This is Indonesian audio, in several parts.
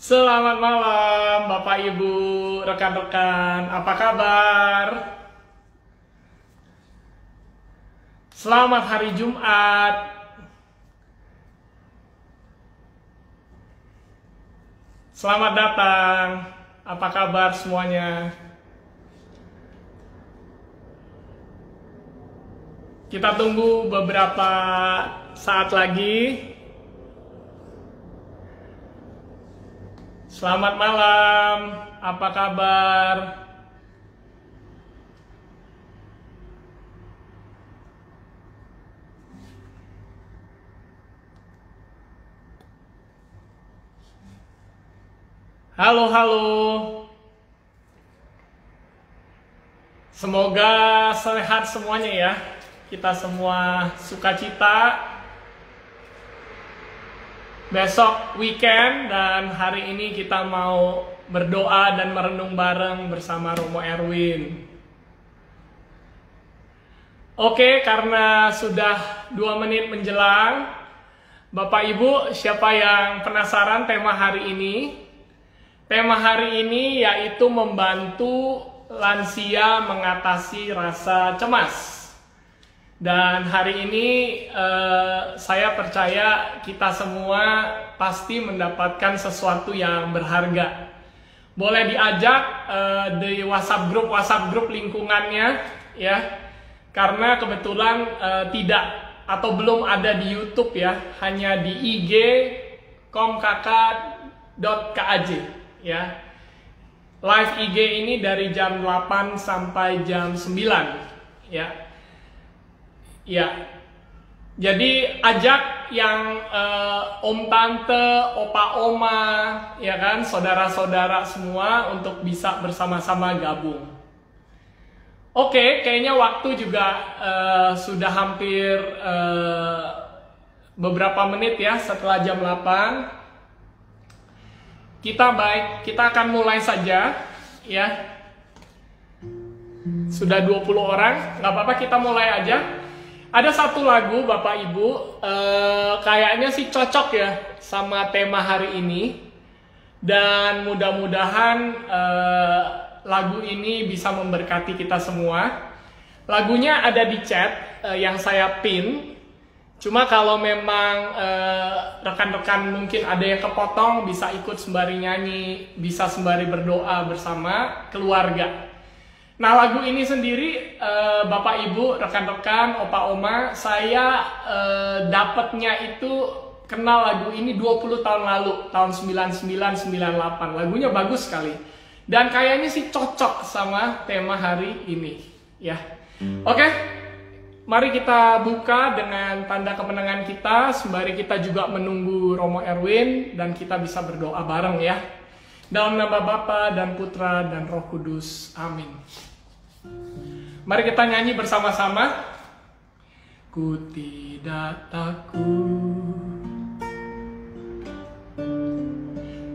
Selamat malam, Bapak Ibu, rekan-rekan. Apa kabar? Selamat hari Jumat. Selamat datang. Apa kabar semuanya? Kita tunggu beberapa saat lagi. Selamat malam, apa kabar? Halo, halo. Semoga sehat semuanya ya. Kita semua sukacita. Besok weekend dan hari ini kita mau berdoa dan merenung bareng bersama Romo Erwin. Oke, karena sudah 2 menit menjelang, Bapak Ibu, siapa yang penasaran tema hari ini? Tema hari ini yaitu membantu lansia mengatasi rasa cemas. Dan hari ini saya percaya kita semua pasti mendapatkan sesuatu yang berharga. Boleh diajak di WhatsApp grup lingkungannya ya. Karena kebetulan tidak atau belum ada di YouTube ya, hanya di IG komkk.kaj ya. Live IG ini dari jam 8 sampai jam 9 ya. Ya, jadi ajak yang om tante, opa oma, ya kan, saudara-saudara semua untuk bisa bersama-sama gabung. Oke, kayaknya waktu juga sudah hampir beberapa menit ya setelah jam 8. Kita akan mulai saja ya. Sudah 20 orang, nggak apa-apa kita mulai aja. Ada satu lagu Bapak Ibu, kayaknya sih cocok ya sama tema hari ini. Dan mudah-mudahan lagu ini bisa memberkati kita semua. Lagunya ada di chat yang saya pin. Cuma kalau memang rekan-rekan mungkin ada yang kepotong, bisa ikut sembari nyanyi, bisa sembari berdoa bersama keluarga. Nah, lagu ini sendiri Bapak Ibu, rekan-rekan, opa oma, saya dapatnya itu kenal lagu ini 20 tahun lalu, tahun 99-98. Lagunya bagus sekali. Dan kayaknya sih cocok sama tema hari ini, ya. Oke, mari kita buka dengan tanda kemenangan kita, sembari kita juga menunggu Romo Erwin dan kita bisa berdoa bareng ya. Dalam nama Bapa dan Putra dan Roh Kudus. Amin. Mari kita nyanyi bersama-sama. Ku tidak takut,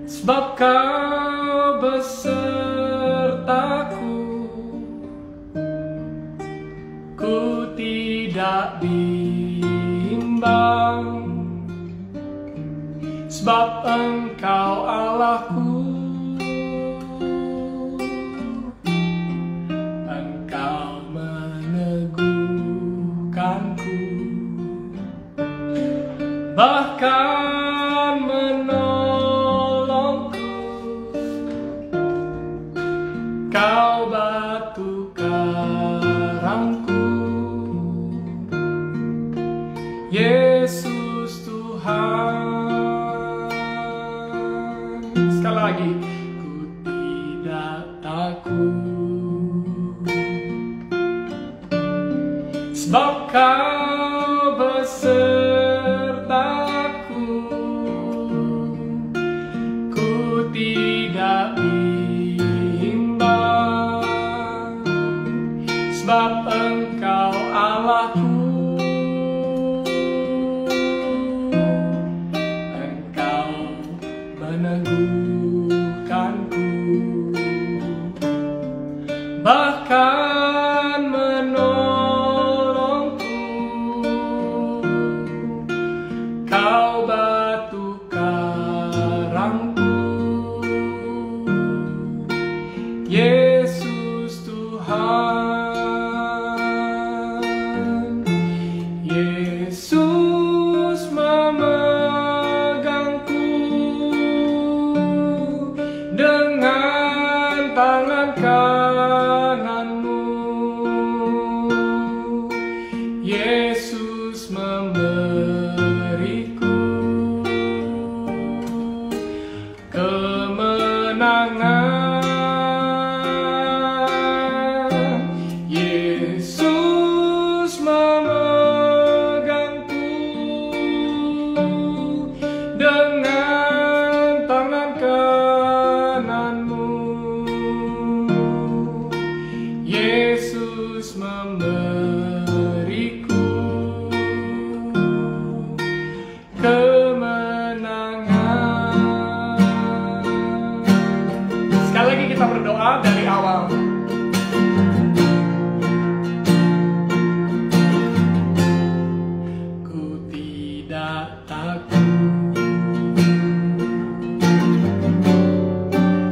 sebab Kau besertaku. Ku tidak bimbang, sebab Engkau Allahku. Engkau meneguhkanku, bahkan menolongku. Kau batu karangku, Yesus Tuhan. Sekali lagi, ku tidak takut, sebab Kau besertaku. Ku tidak bimbang, sebab Engkau Allahku. Engkau meneguhkanku, bahkan menolongku. Kau batu karangku, Yesus memberiku kemenangan. Sekali lagi kita berdoa dari awal. Ku tidak takut,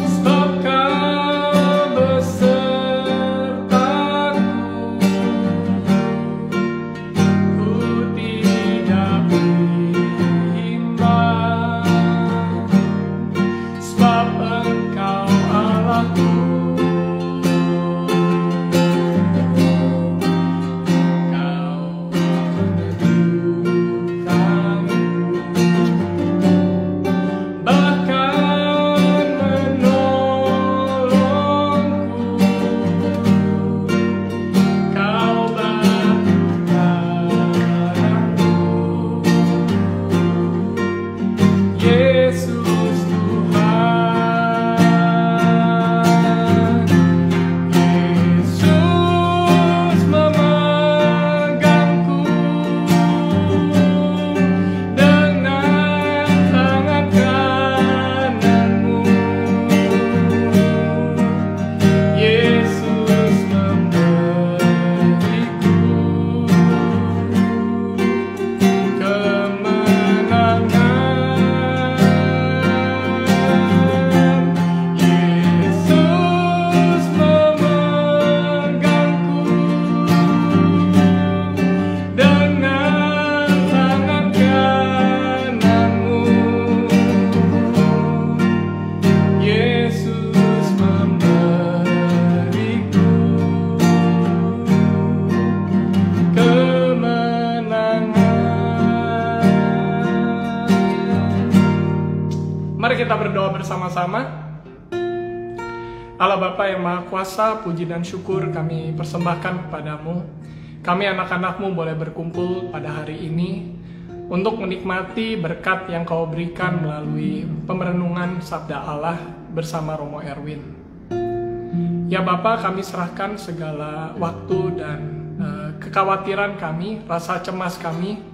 sebab Kau besertaku. Ku tidak bimbang, sebab Engkau Allahku. Kau meneguhkanku, bahkan menolongku. Kau batu Yesus Tuhan. Yesus memegangku dengan tangan kananmu. Yesus memberiku kemenangan. Yesus memegangku dengan tangan kananmu. Yesus memberiku kemenangan. Mari kita berdoa bersama-sama. Allah Bapa yang Maha Kuasa, puji dan syukur kami persembahkan kepadamu. Kami anak-anakmu boleh berkumpul pada hari ini untuk menikmati berkat yang Kau berikan melalui pemerenungan Sabda Allah bersama Romo Erwin. Ya Bapa, kami serahkan segala waktu dan kekhawatiran kami, rasa cemas kami.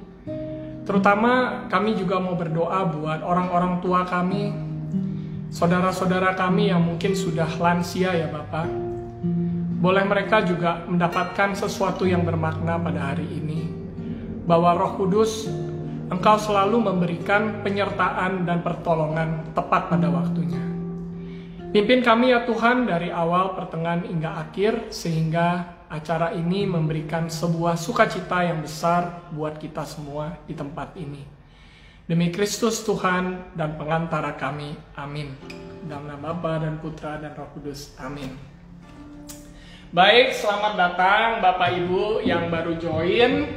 Terutama kami juga mau berdoa buat orang-orang tua kami, saudara-saudara kami yang mungkin sudah lansia ya Bapak. Boleh mereka juga mendapatkan sesuatu yang bermakna pada hari ini. Bahwa Roh Kudus, Engkau selalu memberikan penyertaan dan pertolongan tepat pada waktunya. Pimpin kami ya Tuhan dari awal, pertengahan hingga akhir, sehingga acara ini memberikan sebuah sukacita yang besar buat kita semua di tempat ini. Demi Kristus Tuhan dan pengantara kami, amin. Dalam nama Bapa dan Putra dan Roh Kudus, amin. Baik, selamat datang Bapak Ibu yang baru join.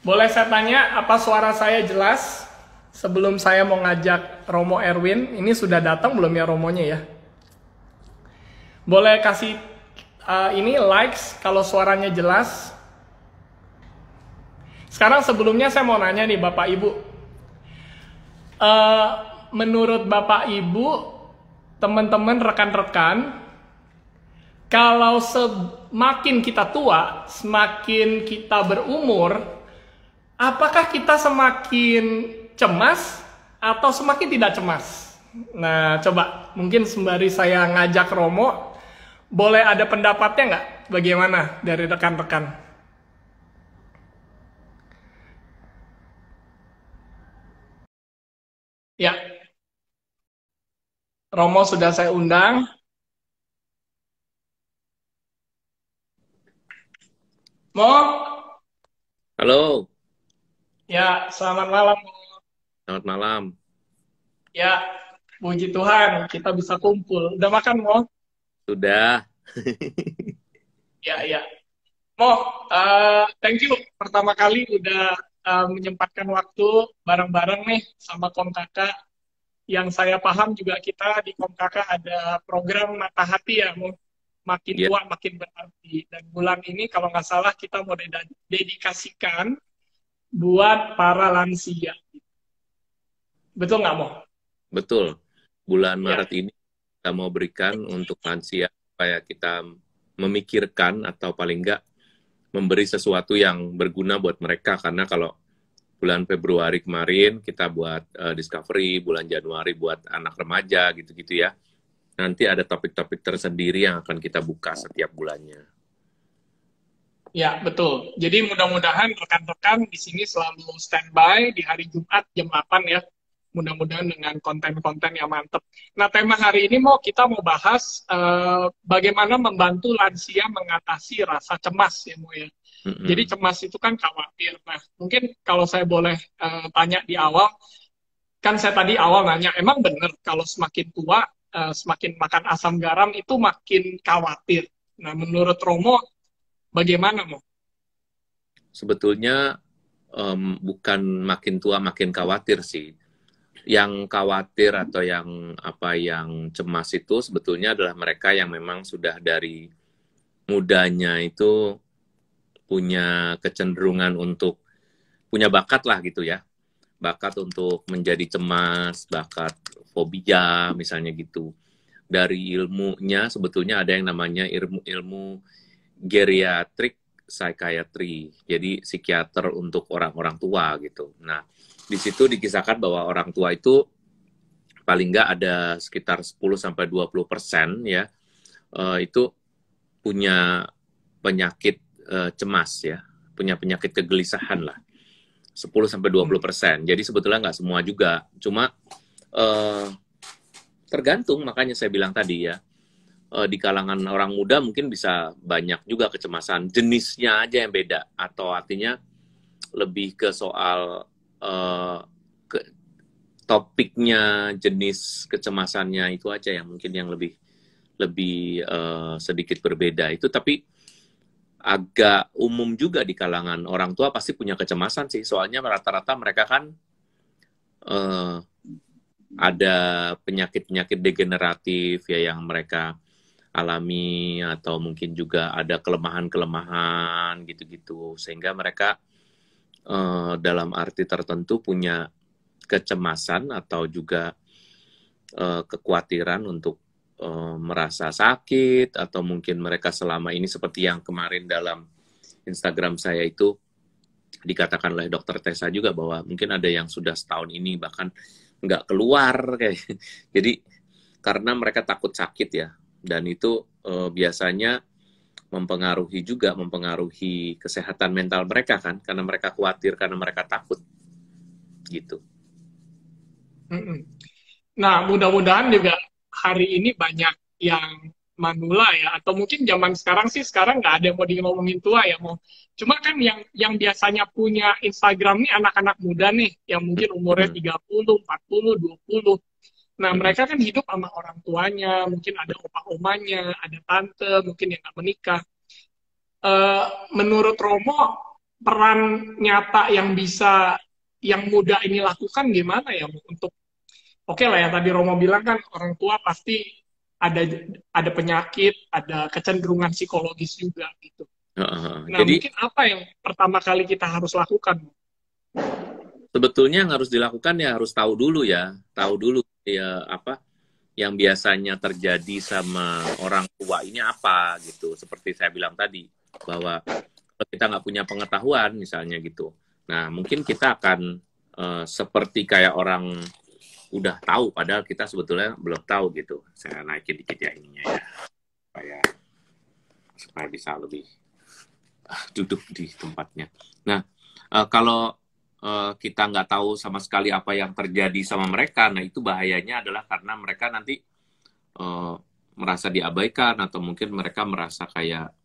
Boleh saya tanya, apa suara saya jelas? Sebelum saya mau ngajak Romo Erwin, ini sudah datang belum ya Romonya ya? Boleh kasih ini likes kalau suaranya jelas. Sekarang sebelumnya saya mau nanya nih Bapak Ibu. Menurut Bapak Ibu, teman-teman, rekan-rekan, kalau semakin kita tua, semakin kita berumur, apakah kita semakin cemas atau semakin tidak cemas? Nah, coba mungkin sembari saya ngajak Romo, boleh ada pendapatnya nggak? Bagaimana dari rekan-rekan? Ya, Romo sudah saya undang. Mo, Halo, ya selamat malam. selamat malam. Ya, puji Tuhan kita bisa kumpul. Udah makan Mo? Sudah. Ya, ya. Mo, thank you pertama kali udah menyempatkan waktu bareng-bareng nih sama Kom Kakak. Yang saya paham juga kita di Kom Kakak ada program Mata Hati ya, Mo. Makin Ya, tua makin berarti. Dan bulan ini kalau nggak salah kita mau dedikasikan buat para lansia. Betul nggak, Mo? betul. Bulan Ya, Maret ini kita mau berikan untuk lansia supaya kita memikirkan atau paling enggak memberi sesuatu yang berguna buat mereka. Karena kalau bulan Februari kemarin kita buat Discovery, bulan Januari buat anak remaja gitu-gitu ya. Nanti ada topik-topik tersendiri yang akan kita buka setiap bulannya. Ya, betul. Jadi mudah-mudahan rekan-rekan di sini selalu standby di hari Jumat jam 8 ya. Mudah-mudahan dengan konten-konten yang mantep. Nah, tema hari ini kita mau bahas bagaimana membantu lansia mengatasi rasa cemas ya, Mo ya. Jadi cemas itu kan khawatir. Nah, mungkin kalau saya boleh tanya di awal, kan saya tadi awal nanya, emang benar kalau semakin tua, semakin makan asam garam itu makin khawatir. Nah, menurut Romo, bagaimana, Mo? Sebetulnya bukan makin tua makin khawatir sih. Yang khawatir atau yang cemas itu sebetulnya adalah mereka yang memang sudah dari mudanya itu punya kecenderungan untuk punya bakat lah gitu ya. Bakat untuk menjadi cemas, bakat fobia misalnya gitu. Dari ilmunya sebetulnya ada yang namanya ilmu geriatrik psychiatry, jadi psikiater untuk orang-orang tua gitu. Nah, di situ dikisahkan bahwa orang tua itu paling nggak ada sekitar 10-20% ya, itu punya penyakit cemas ya, punya penyakit kegelisahan lah, 10-20%. Jadi sebetulnya nggak semua juga, cuma tergantung, makanya saya bilang tadi ya, di kalangan orang muda mungkin bisa banyak juga kecemasan, jenisnya aja yang beda, atau artinya lebih ke soal topiknya, jenis kecemasannya itu aja yang mungkin yang lebih sedikit berbeda itu. Tapi agak umum juga di kalangan orang tua pasti punya kecemasan sih, soalnya rata-rata mereka kan ada penyakit-penyakit degeneratif ya yang mereka alami, atau mungkin juga ada kelemahan-kelemahan gitu-gitu, sehingga mereka dalam arti tertentu punya kecemasan atau juga kekhawatiran untuk merasa sakit, atau mungkin mereka selama ini seperti yang kemarin dalam Instagram saya itu dikatakan oleh Dokter Tessa juga, bahwa mungkin ada yang sudah setahun ini bahkan nggak keluar kayak. Jadi karena mereka takut sakit ya. Dan itu biasanya mempengaruhi kesehatan mental mereka kan, karena mereka khawatir, karena mereka takut gitu. Nah, mudah-mudahan juga hari ini banyak yang manula ya, atau mungkin zaman sekarang nggak ada yang mau ngomongin tua ya, mau. Cuma kan yang biasanya punya Instagram nih anak-anak muda nih, yang mungkin umurnya 30, 40, 20. Nah, mereka kan hidup sama orang tuanya, mungkin ada opa-omanya, ada tante, mungkin yang nggak menikah. Menurut Romo, peran nyata yang bisa yang muda ini lakukan gimana ya, untuk oke lah ya, tadi Romo bilang kan orang tua pasti ada penyakit, ada kecenderungan psikologis juga gitu. Nah, jadi mungkin apa yang pertama kali kita harus lakukan? Sebetulnya yang harus dilakukan ya harus tahu dulu ya apa yang biasanya terjadi sama orang tua ini apa gitu. Seperti saya bilang tadi, bahwa kalau kita nggak punya pengetahuan misalnya gitu, nah mungkin kita akan seperti kayak orang udah tahu, padahal kita sebetulnya belum tahu gitu. Saya naikin dikit ya ininya ya, supaya bisa lebih duduk di tempatnya. Nah, kalau kita nggak tahu sama sekali apa yang terjadi sama mereka, nah itu bahayanya adalah karena mereka nanti merasa diabaikan, atau mungkin mereka merasa kayak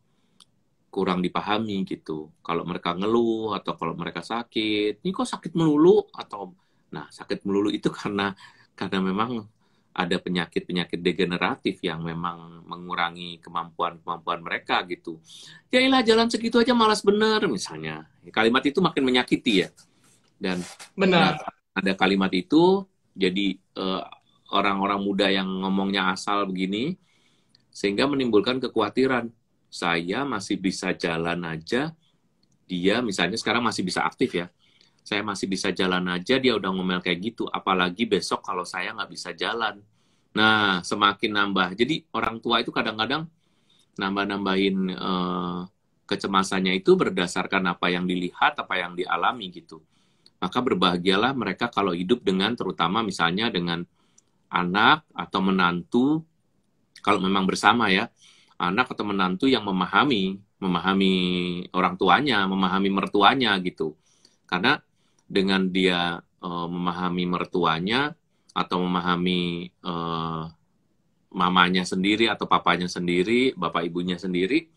kurang dipahami gitu. Kalau mereka ngeluh, atau kalau mereka sakit, ini kok sakit melulu, atau nah sakit melulu itu karena memang ada penyakit-penyakit degeneratif yang memang mengurangi kemampuan mereka gitu. Ya ilah, jalan segitu aja malas bener misalnya. Kalimat itu makin menyakiti ya. Dan benar, ada kalimat itu, jadi orang-orang muda yang ngomongnya asal begini, sehingga menimbulkan kekhawatiran. Saya masih bisa jalan aja, dia misalnya sekarang masih bisa aktif ya, saya masih bisa jalan aja, dia udah ngomel kayak gitu, apalagi besok kalau saya nggak bisa jalan. Nah, semakin nambah. Jadi orang tua itu kadang-kadang nambah-nambahin kecemasannya itu berdasarkan apa yang dilihat, apa yang dialami gitu. Maka berbahagialah mereka kalau hidup dengan, terutama misalnya dengan anak atau menantu, kalau memang bersama ya, anak atau menantu yang memahami orang tuanya, memahami mertuanya gitu. Karena dengan dia memahami mertuanya atau memahami mamanya sendiri atau papanya sendiri, bapak ibunya sendiri,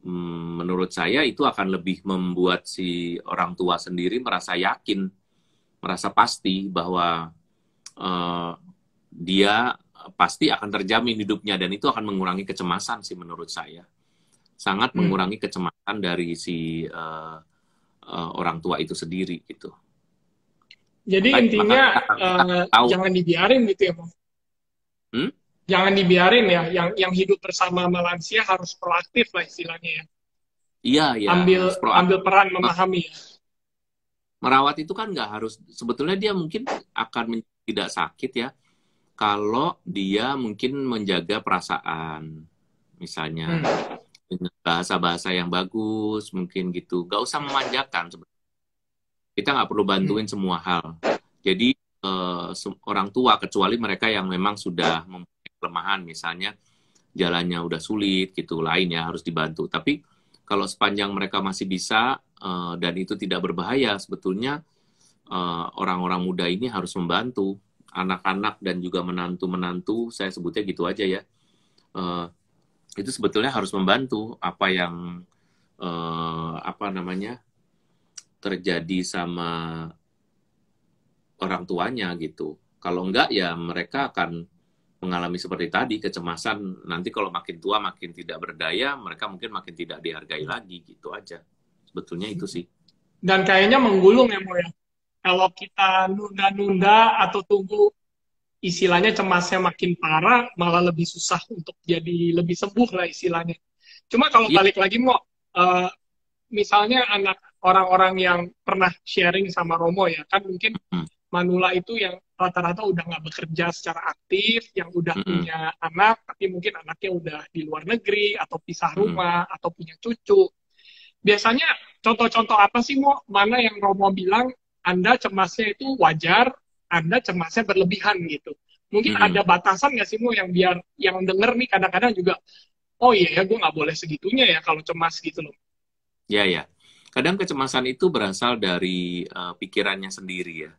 menurut saya itu akan lebih membuat si orang tua sendiri merasa yakin, merasa pasti bahwa dia pasti akan terjamin hidupnya, dan itu akan mengurangi kecemasan sih menurut saya. Sangat mengurangi kecemasan dari si orang tua itu sendiri gitu. Jadi intinya jangan dibiarin gitu ya, Bang. Jangan dibiarin ya, yang hidup bersama lansia harus proaktif lah istilahnya ya. Iya, iya. Ambil peran memahami ya. Merawat itu kan nggak harus, sebetulnya dia mungkin akan tidak sakit ya, kalau dia mungkin menjaga perasaan, misalnya dengan bahasa-bahasa yang bagus, mungkin gitu. Nggak usah memanjakan sebetulnya. Kita nggak perlu bantuin semua hal. Jadi orang tua, kecuali mereka yang memang sudah mempunyai kelemahan, misalnya jalannya udah sulit gitu, lain ya harus dibantu. Tapi kalau sepanjang mereka masih bisa dan itu tidak berbahaya, sebetulnya orang-orang muda ini harus membantu anak-anak dan juga menantu-menantu, saya sebutnya gitu aja ya. Itu sebetulnya harus membantu apa yang terjadi sama orang tuanya gitu. Kalau enggak ya mereka akan mengalami seperti tadi, kecemasan. Nanti kalau makin tua makin tidak berdaya, mereka mungkin makin tidak dihargai lagi gitu aja. Sebetulnya itu sih. Dan kayaknya menggulung ya, Mo ya. Kalau kita nunda-nunda atau tunggu istilahnya cemasnya makin parah, malah lebih susah untuk jadi lebih sembuh lah istilahnya. Cuma kalau balik lagi, Mo, misalnya anak orang-orang yang pernah sharing sama Romo ya, kan mungkin manula itu yang rata-rata udah nggak bekerja secara aktif, yang udah punya anak, tapi mungkin anaknya udah di luar negeri, atau pisah rumah, atau punya cucu. Biasanya contoh-contoh apa sih, Mo? Mana yang Romo bilang, Anda cemasnya itu wajar, Anda cemasnya berlebihan gitu. Mungkin ada batasan nggak sih, Mo, yang biar yang denger nih kadang-kadang juga, oh iya ya, gue nggak boleh segitunya ya kalau cemas gitu loh. Ya, ya. Kadang kecemasan itu berasal dari pikirannya sendiri ya.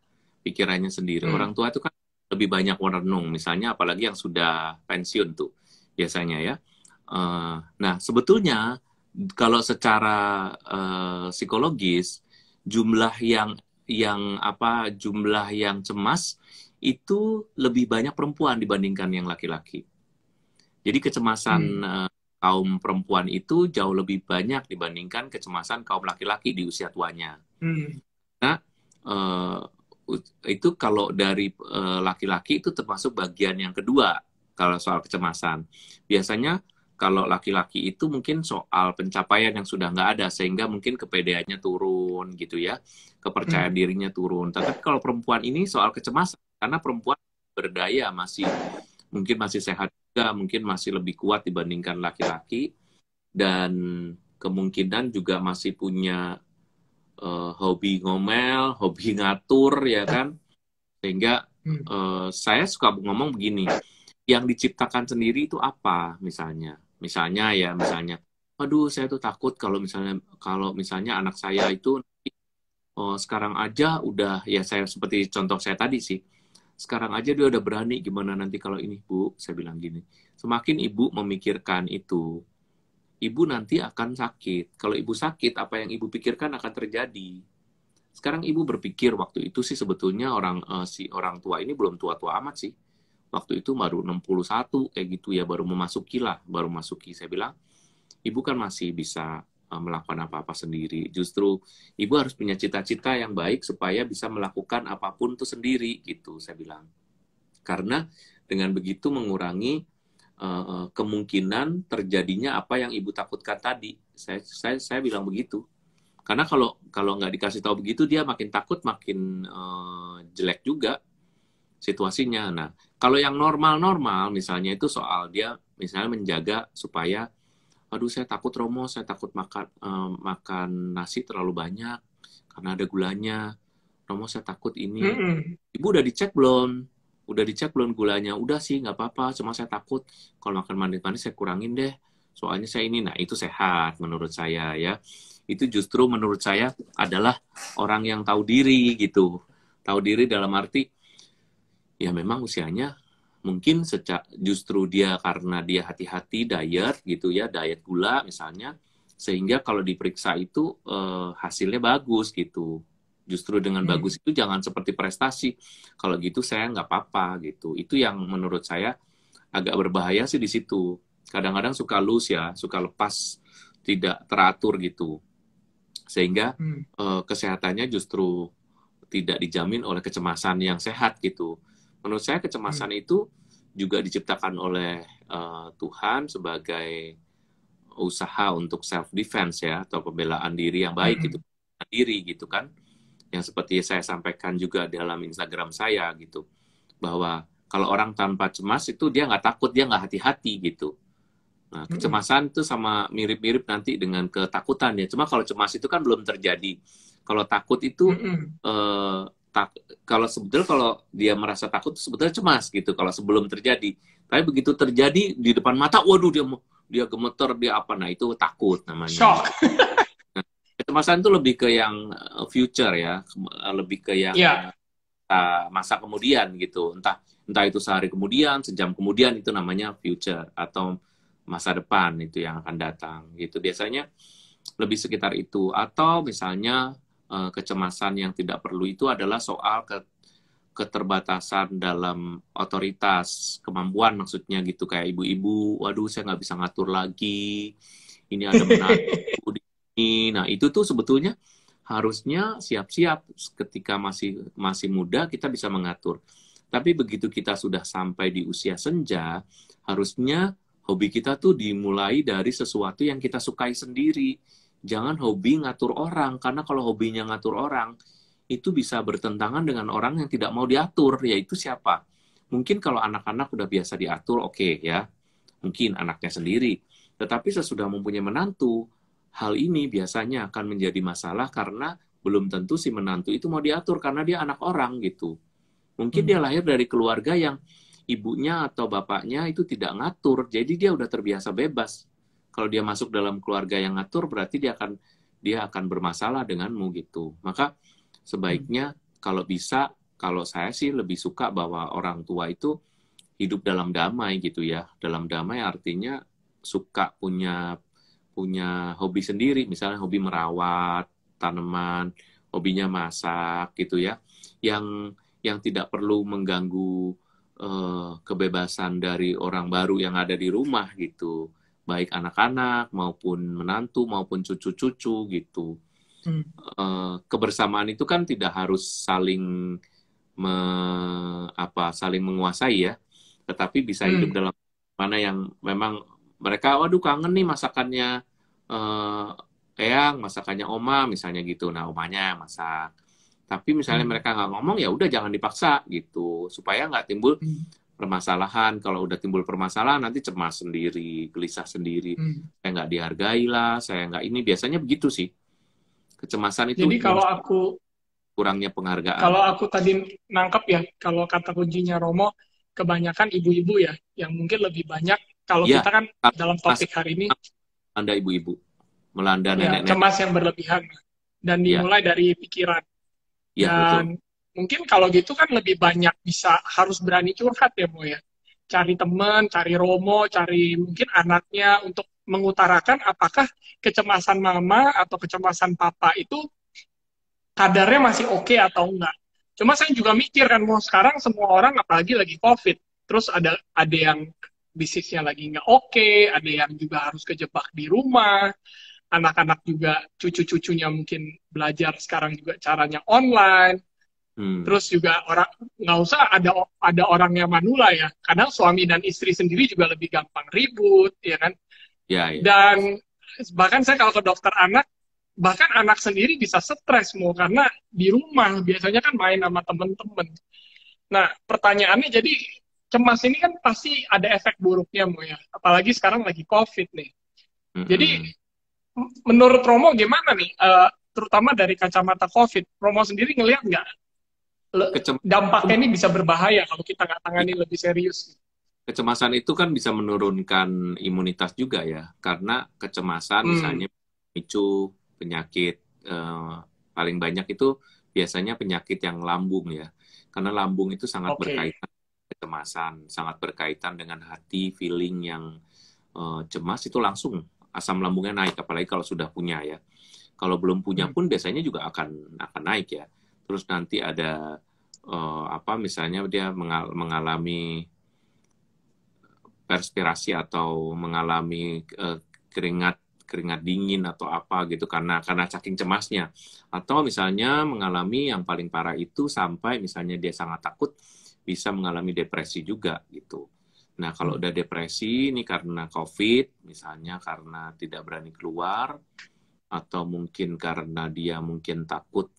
Pikirannya sendiri. Orang tua itu kan lebih banyak merenung. Misalnya apalagi yang sudah pensiun tuh biasanya ya. Nah, sebetulnya kalau secara psikologis jumlah yang cemas itu lebih banyak perempuan dibandingkan yang laki-laki. Jadi kecemasan kaum perempuan itu jauh lebih banyak dibandingkan kecemasan kaum laki-laki di usia tuanya. Nah, itu kalau dari laki-laki itu termasuk bagian yang kedua kalau soal kecemasan. Biasanya kalau laki-laki itu mungkin soal pencapaian yang sudah nggak ada, sehingga mungkin kepedeannya turun gitu ya, kepercayaan dirinya turun. Tapi kalau perempuan ini soal kecemasan, karena perempuan berdaya, mungkin masih sehat juga, mungkin masih lebih kuat dibandingkan laki-laki, dan kemungkinan juga masih punya hobi ngomel, hobi ngatur ya kan, sehingga saya suka ngomong begini, yang diciptakan sendiri itu apa, misalnya, aduh saya tuh takut kalau misalnya anak saya itu sekarang aja udah, ya saya seperti contoh saya tadi sih, sekarang aja dia udah berani, gimana nanti kalau ini, Bu, saya bilang gini, semakin ibu memikirkan itu, ibu nanti akan sakit. Kalau ibu sakit, apa yang ibu pikirkan akan terjadi. Sekarang ibu berpikir waktu itu sih sebetulnya si orang tua ini belum tua-tua amat sih. Waktu itu baru 61 kayak gitu ya, baru memasuki. Saya bilang, ibu kan masih bisa melakukan apa-apa sendiri. Justru ibu harus punya cita-cita yang baik supaya bisa melakukan apapun itu sendiri gitu, saya bilang. Karena dengan begitu mengurangi kemungkinan terjadinya apa yang ibu takutkan tadi. Saya bilang begitu. Karena kalau nggak dikasih tahu begitu, dia makin takut, makin jelek juga situasinya. Nah, kalau yang normal-normal, misalnya itu soal dia misalnya menjaga supaya aduh saya takut Romo, saya takut makan nasi terlalu banyak karena ada gulanya. Romo saya takut ini. Mm-mm. Ibu udah dicek belum? Udah dicek belum gulanya? Udah sih, nggak apa-apa. Cuma saya takut kalau makan manis-manis saya kurangin deh. Soalnya saya ini, nah itu sehat menurut saya ya. Itu justru menurut saya adalah orang yang tahu diri gitu. Tahu diri dalam arti, ya memang usianya mungkin justru dia karena dia hati-hati diet gitu ya, diet gula misalnya, sehingga kalau diperiksa itu hasilnya bagus gitu. Justru dengan Mm. bagus itu jangan seperti prestasi. Kalau gitu saya nggak apa-apa gitu. Itu yang menurut saya agak berbahaya sih di situ. Kadang-kadang suka loose ya, suka lepas, tidak teratur gitu. Sehingga Mm. kesehatannya justru tidak dijamin oleh kecemasan yang sehat gitu. Menurut saya Mm. kecemasan itu juga diciptakan oleh Tuhan sebagai usaha untuk self defense ya, atau pembelaan diri yang baik gitu, Mm. diri gitu kan, yang seperti saya sampaikan juga dalam Instagram saya gitu, bahwa kalau orang tanpa cemas itu dia nggak takut, dia nggak hati-hati gitu. Nah, Mm. kecemasan itu sama mirip-mirip nanti dengan ketakutan ya. Cuma kalau cemas itu kan belum terjadi. Kalau takut itu Mm. eh, tak, kalau sebetulnya kalau dia merasa takut sebetulnya cemas gitu kalau sebelum terjadi. Tapi begitu terjadi di depan mata, waduh dia gemeter, dia apa? Nah, itu takut namanya Shock. gitu. Kecemasan itu lebih ke yang future ya, lebih ke yang Ya. masa kemudian gitu. Entah itu sehari kemudian, sejam kemudian, itu namanya future atau masa depan itu yang akan datang gitu. Biasanya lebih sekitar itu. Atau misalnya kecemasan yang tidak perlu itu adalah soal keterbatasan dalam otoritas, kemampuan maksudnya gitu, kayak ibu-ibu, waduh saya nggak bisa ngatur lagi, ini ada menantu di sini. Nah itu tuh sebetulnya harusnya siap-siap ketika masih masih muda kita bisa mengatur. Tapi begitu kita sudah sampai di usia senja, harusnya hobi kita tuh dimulai dari sesuatu yang kita sukai sendiri. Jangan hobi ngatur orang, karena kalau hobinya ngatur orang, itu bisa bertentangan dengan orang yang tidak mau diatur, yaitu siapa? Mungkin kalau anak-anak udah biasa diatur, oke ya, mungkin anaknya sendiri. Tetapi sesudah mempunyai menantu, hal ini biasanya akan menjadi masalah karena belum tentu si menantu itu mau diatur karena dia anak orang gitu. Mungkin dia Mm. lahir dari keluarga yang ibunya atau bapaknya itu tidak ngatur, jadi dia udah terbiasa bebas. Kalau dia masuk dalam keluarga yang ngatur, berarti dia akan bermasalah denganmu gitu. Maka Mm. sebaiknya kalau bisa, kalau saya sih lebih suka bahwa orang tua itu hidup dalam damai gitu ya. Dalam damai artinya suka punya punya hobi sendiri, misalnya hobi merawat tanaman, hobinya masak gitu ya, yang tidak perlu mengganggu kebebasan dari orang baru yang ada di rumah gitu, baik anak-anak maupun menantu maupun cucu-cucu gitu. Mm. Kebersamaan itu kan tidak harus me, saling menguasai ya, tetapi bisa hidup Mm. dalam mana yang memang mereka, waduh kangen nih masakannya eh, eyang, masakannya oma misalnya gitu. Nah omanya masak. Tapi misalnya Mm. mereka nggak ngomong, ya udah jangan dipaksa gitu, supaya nggak timbul Mm. permasalahan. Kalau udah timbul permasalahan nanti cemas sendiri, gelisah sendiri. Mm. Saya nggak dihargai lah, saya nggak ini. Biasanya begitu sih. Kecemasan itu Jadi kurangnya penghargaan. kalau aku tadi nangkep ya, kalau kata kuncinya Romo, kebanyakan ibu-ibu ya, yang mungkin lebih banyak. Kalau Iya, kita kan dalam pas topik hari ini, melanda ibu-ibu, melanda ya nenek-nenek. cemas yang berlebihan dan Iya, dimulai dari pikiran. iya betul. Dan mungkin kalau gitu kan lebih banyak bisa harus berani curhat ya Mo ya. Cari teman, cari Romo, cari mungkin anaknya untuk mengutarakan apakah kecemasan mama atau kecemasan papa itu kadarnya masih oke atau enggak. Cuma saya juga mikir kan, mau sekarang semua orang apalagi lagi COVID, terus ada yang bisnisnya lagi nggak oke, ada yang juga harus kejebak di rumah, anak-anak juga cucu-cucunya mungkin belajar sekarang juga caranya online, Hmm. terus juga orang nggak usah ada orangnya manula ya, kadang suami dan istri sendiri juga lebih gampang ribut, ya kan? Ya, ya. Dan bahkan saya kalau ke dokter anak, bahkan anak sendiri bisa stres mau karena di rumah biasanya kan main sama temen-temen. Nah pertanyaannya jadi cemas ini kan pasti ada efek buruknya mau ya, apalagi sekarang lagi COVID nih. Jadi Mm-mm. menurut Romo gimana nih, terutama dari kacamata COVID, Romo sendiri ngelihat nggak Kecemasan itu, dampaknya ini bisa berbahaya kalau kita nggak tangani iya, lebih serius? kecemasan itu kan bisa menurunkan imunitas juga ya, karena kecemasan Hmm, misalnya micu penyakit paling banyak itu biasanya penyakit yang lambung ya, karena lambung itu sangat oke. berkaitan dengan kecemasan, sangat berkaitan dengan hati, feeling yang cemas itu langsung asam lambungnya naik, apalagi kalau sudah punya ya. Kalau belum punya Hmm, pun biasanya juga akan naik ya. Terus nanti ada apa misalnya dia mengalami perspirasi atau mengalami keringat keringat dingin atau apa gitu karena saking cemasnya, atau misalnya mengalami yang paling parah itu sampai misalnya dia sangat takut bisa mengalami depresi juga gitu. Nah kalau hmm. udah depresi ini karena COVID misalnya, karena tidak berani keluar atau mungkin karena dia mungkin takut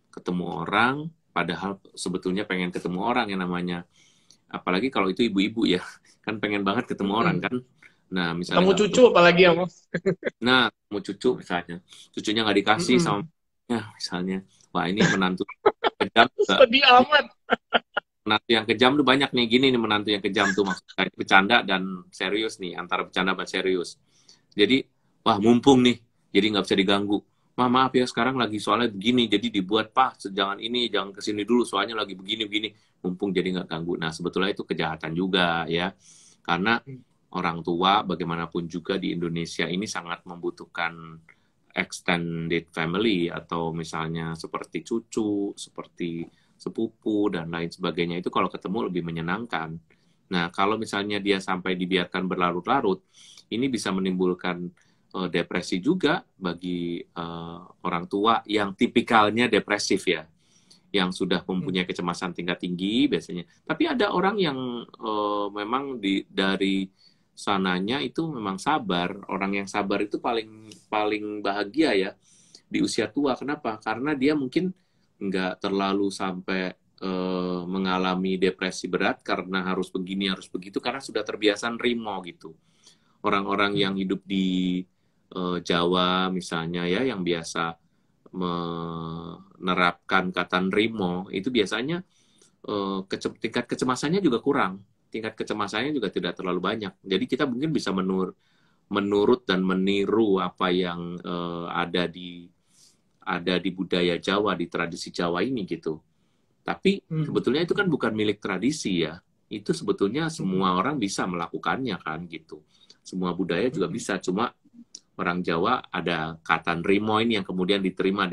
ketemu orang, padahal sebetulnya pengen ketemu orang, yang namanya apalagi kalau itu ibu-ibu ya, kan pengen banget ketemu orang Hmm. kan. Nah Ketemu misalnya nggak cucu ketemu, apalagi ya, Mas? nah mau cucu misalnya, cucunya nggak dikasih sama Hmm. ya misalnya, wah ini menantu kejam juga. Sedih amat. Menantu yang kejam tuh banyak nih, gini nih menantu yang kejam tuh maksudnya bercanda dan serius nih, antara bercanda dan serius. Jadi wah mumpung nih, jadi nggak bisa diganggu. Maaf ya sekarang lagi soalnya begini, jadi dibuat pak jangan ini, jangan kesini dulu soalnya lagi begini begini, mumpung jadi nggak ganggu. Nah sebetulnya itu kejahatan juga ya, karena orang tua bagaimanapun juga di Indonesia ini sangat membutuhkan extended family, atau misalnya seperti cucu, seperti sepupu dan lain sebagainya, itu kalau ketemu lebih menyenangkan. Nah, kalau misalnya dia sampai dibiarkan berlarut-larut, ini bisa menimbulkan depresi juga bagi orang tua yang tipikalnya depresif ya, yang sudah mempunyai kecemasan tingkat tinggi biasanya. Tapi ada orang yang memang dari sananya itu memang sabar. Orang yang sabar itu paling paling bahagia ya di usia tua. Kenapa? Karena dia mungkin nggak terlalu sampai mengalami depresi berat karena harus begini harus begitu, karena sudah terbiasa nerimo gitu. Orang-orang yang hidup di Jawa misalnya ya, yang biasa menerapkan kata nerimo itu biasanya tingkat kecemasannya juga kurang, tingkat kecemasannya juga tidak terlalu banyak. Jadi kita mungkin bisa menurut dan meniru apa yang ada di budaya Jawa, di tradisi Jawa ini gitu. Tapi Hmm. sebetulnya itu kan bukan milik tradisi ya. Itu sebetulnya Hmm. semua orang bisa melakukannya kan gitu. Semua budaya juga Hmm. bisa, cuma orang Jawa ada kata nrimo ini yang kemudian diterima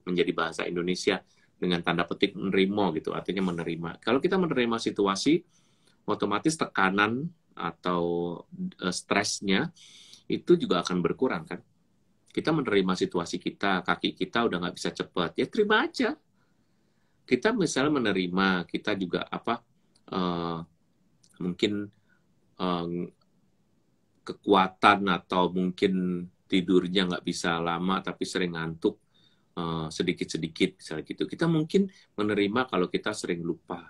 menjadi bahasa Indonesia dengan tanda petik nrimo gitu, artinya menerima. Kalau kita menerima situasi, otomatis tekanan atau stresnya itu juga akan berkurang kan. Kita menerima situasi kita, kaki kita udah nggak bisa cepat, ya terima aja. Kita misalnya menerima, kita juga apa, mungkin eh, kekuatan atau mungkin tidurnya nggak bisa lama tapi sering ngantuk sedikit-sedikit misalnya gitu. Kita mungkin menerima kalau kita sering lupa.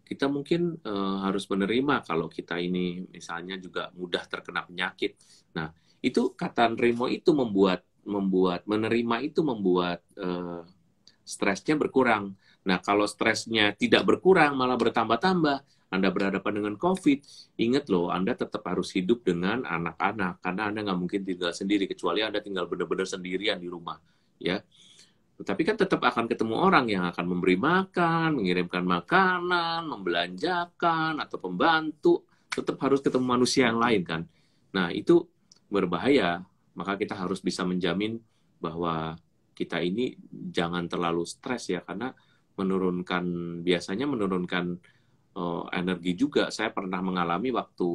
Kita mungkin harus menerima kalau kita ini misalnya juga mudah terkena penyakit. Nah, itu kata nerimo itu membuat menerima itu membuat stresnya berkurang. Nah, kalau stresnya tidak berkurang, malah bertambah-tambah, Anda berhadapan dengan COVID, ingat loh, Anda tetap harus hidup dengan anak-anak, karena Anda nggak mungkin tinggal sendiri, kecuali Anda tinggal benar-benar sendirian di rumah. Ya, tetapi kan tetap akan ketemu orang yang akan memberi makan, mengirimkan makanan, membelanjakan, atau pembantu, tetap harus ketemu manusia yang lain kan. Nah, itu berbahaya, maka kita harus bisa menjamin bahwa kita ini jangan terlalu stres ya, karena biasanya menurunkan energi juga. Saya pernah mengalami waktu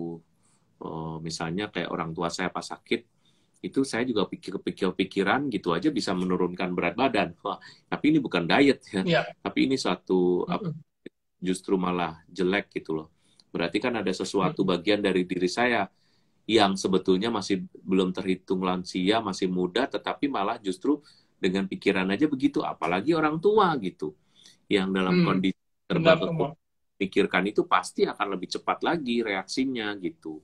misalnya kayak orang tua saya pas sakit, itu saya juga pikiran gitu aja bisa menurunkan berat badan. Wah, tapi ini bukan diet ya, Ya. tapi ini suatu Hmm. justru malah jelek gitu loh. Berarti kan ada sesuatu Hmm. bagian dari diri saya yang sebetulnya masih belum terhitung lansia, masih muda, tetapi malah justru dengan pikiran aja begitu, apalagi orang tua gitu, yang dalam Hmm. kondisi serba Benar, kekuatan Romo. pikirkan itu pasti akan lebih cepat lagi reaksinya gitu.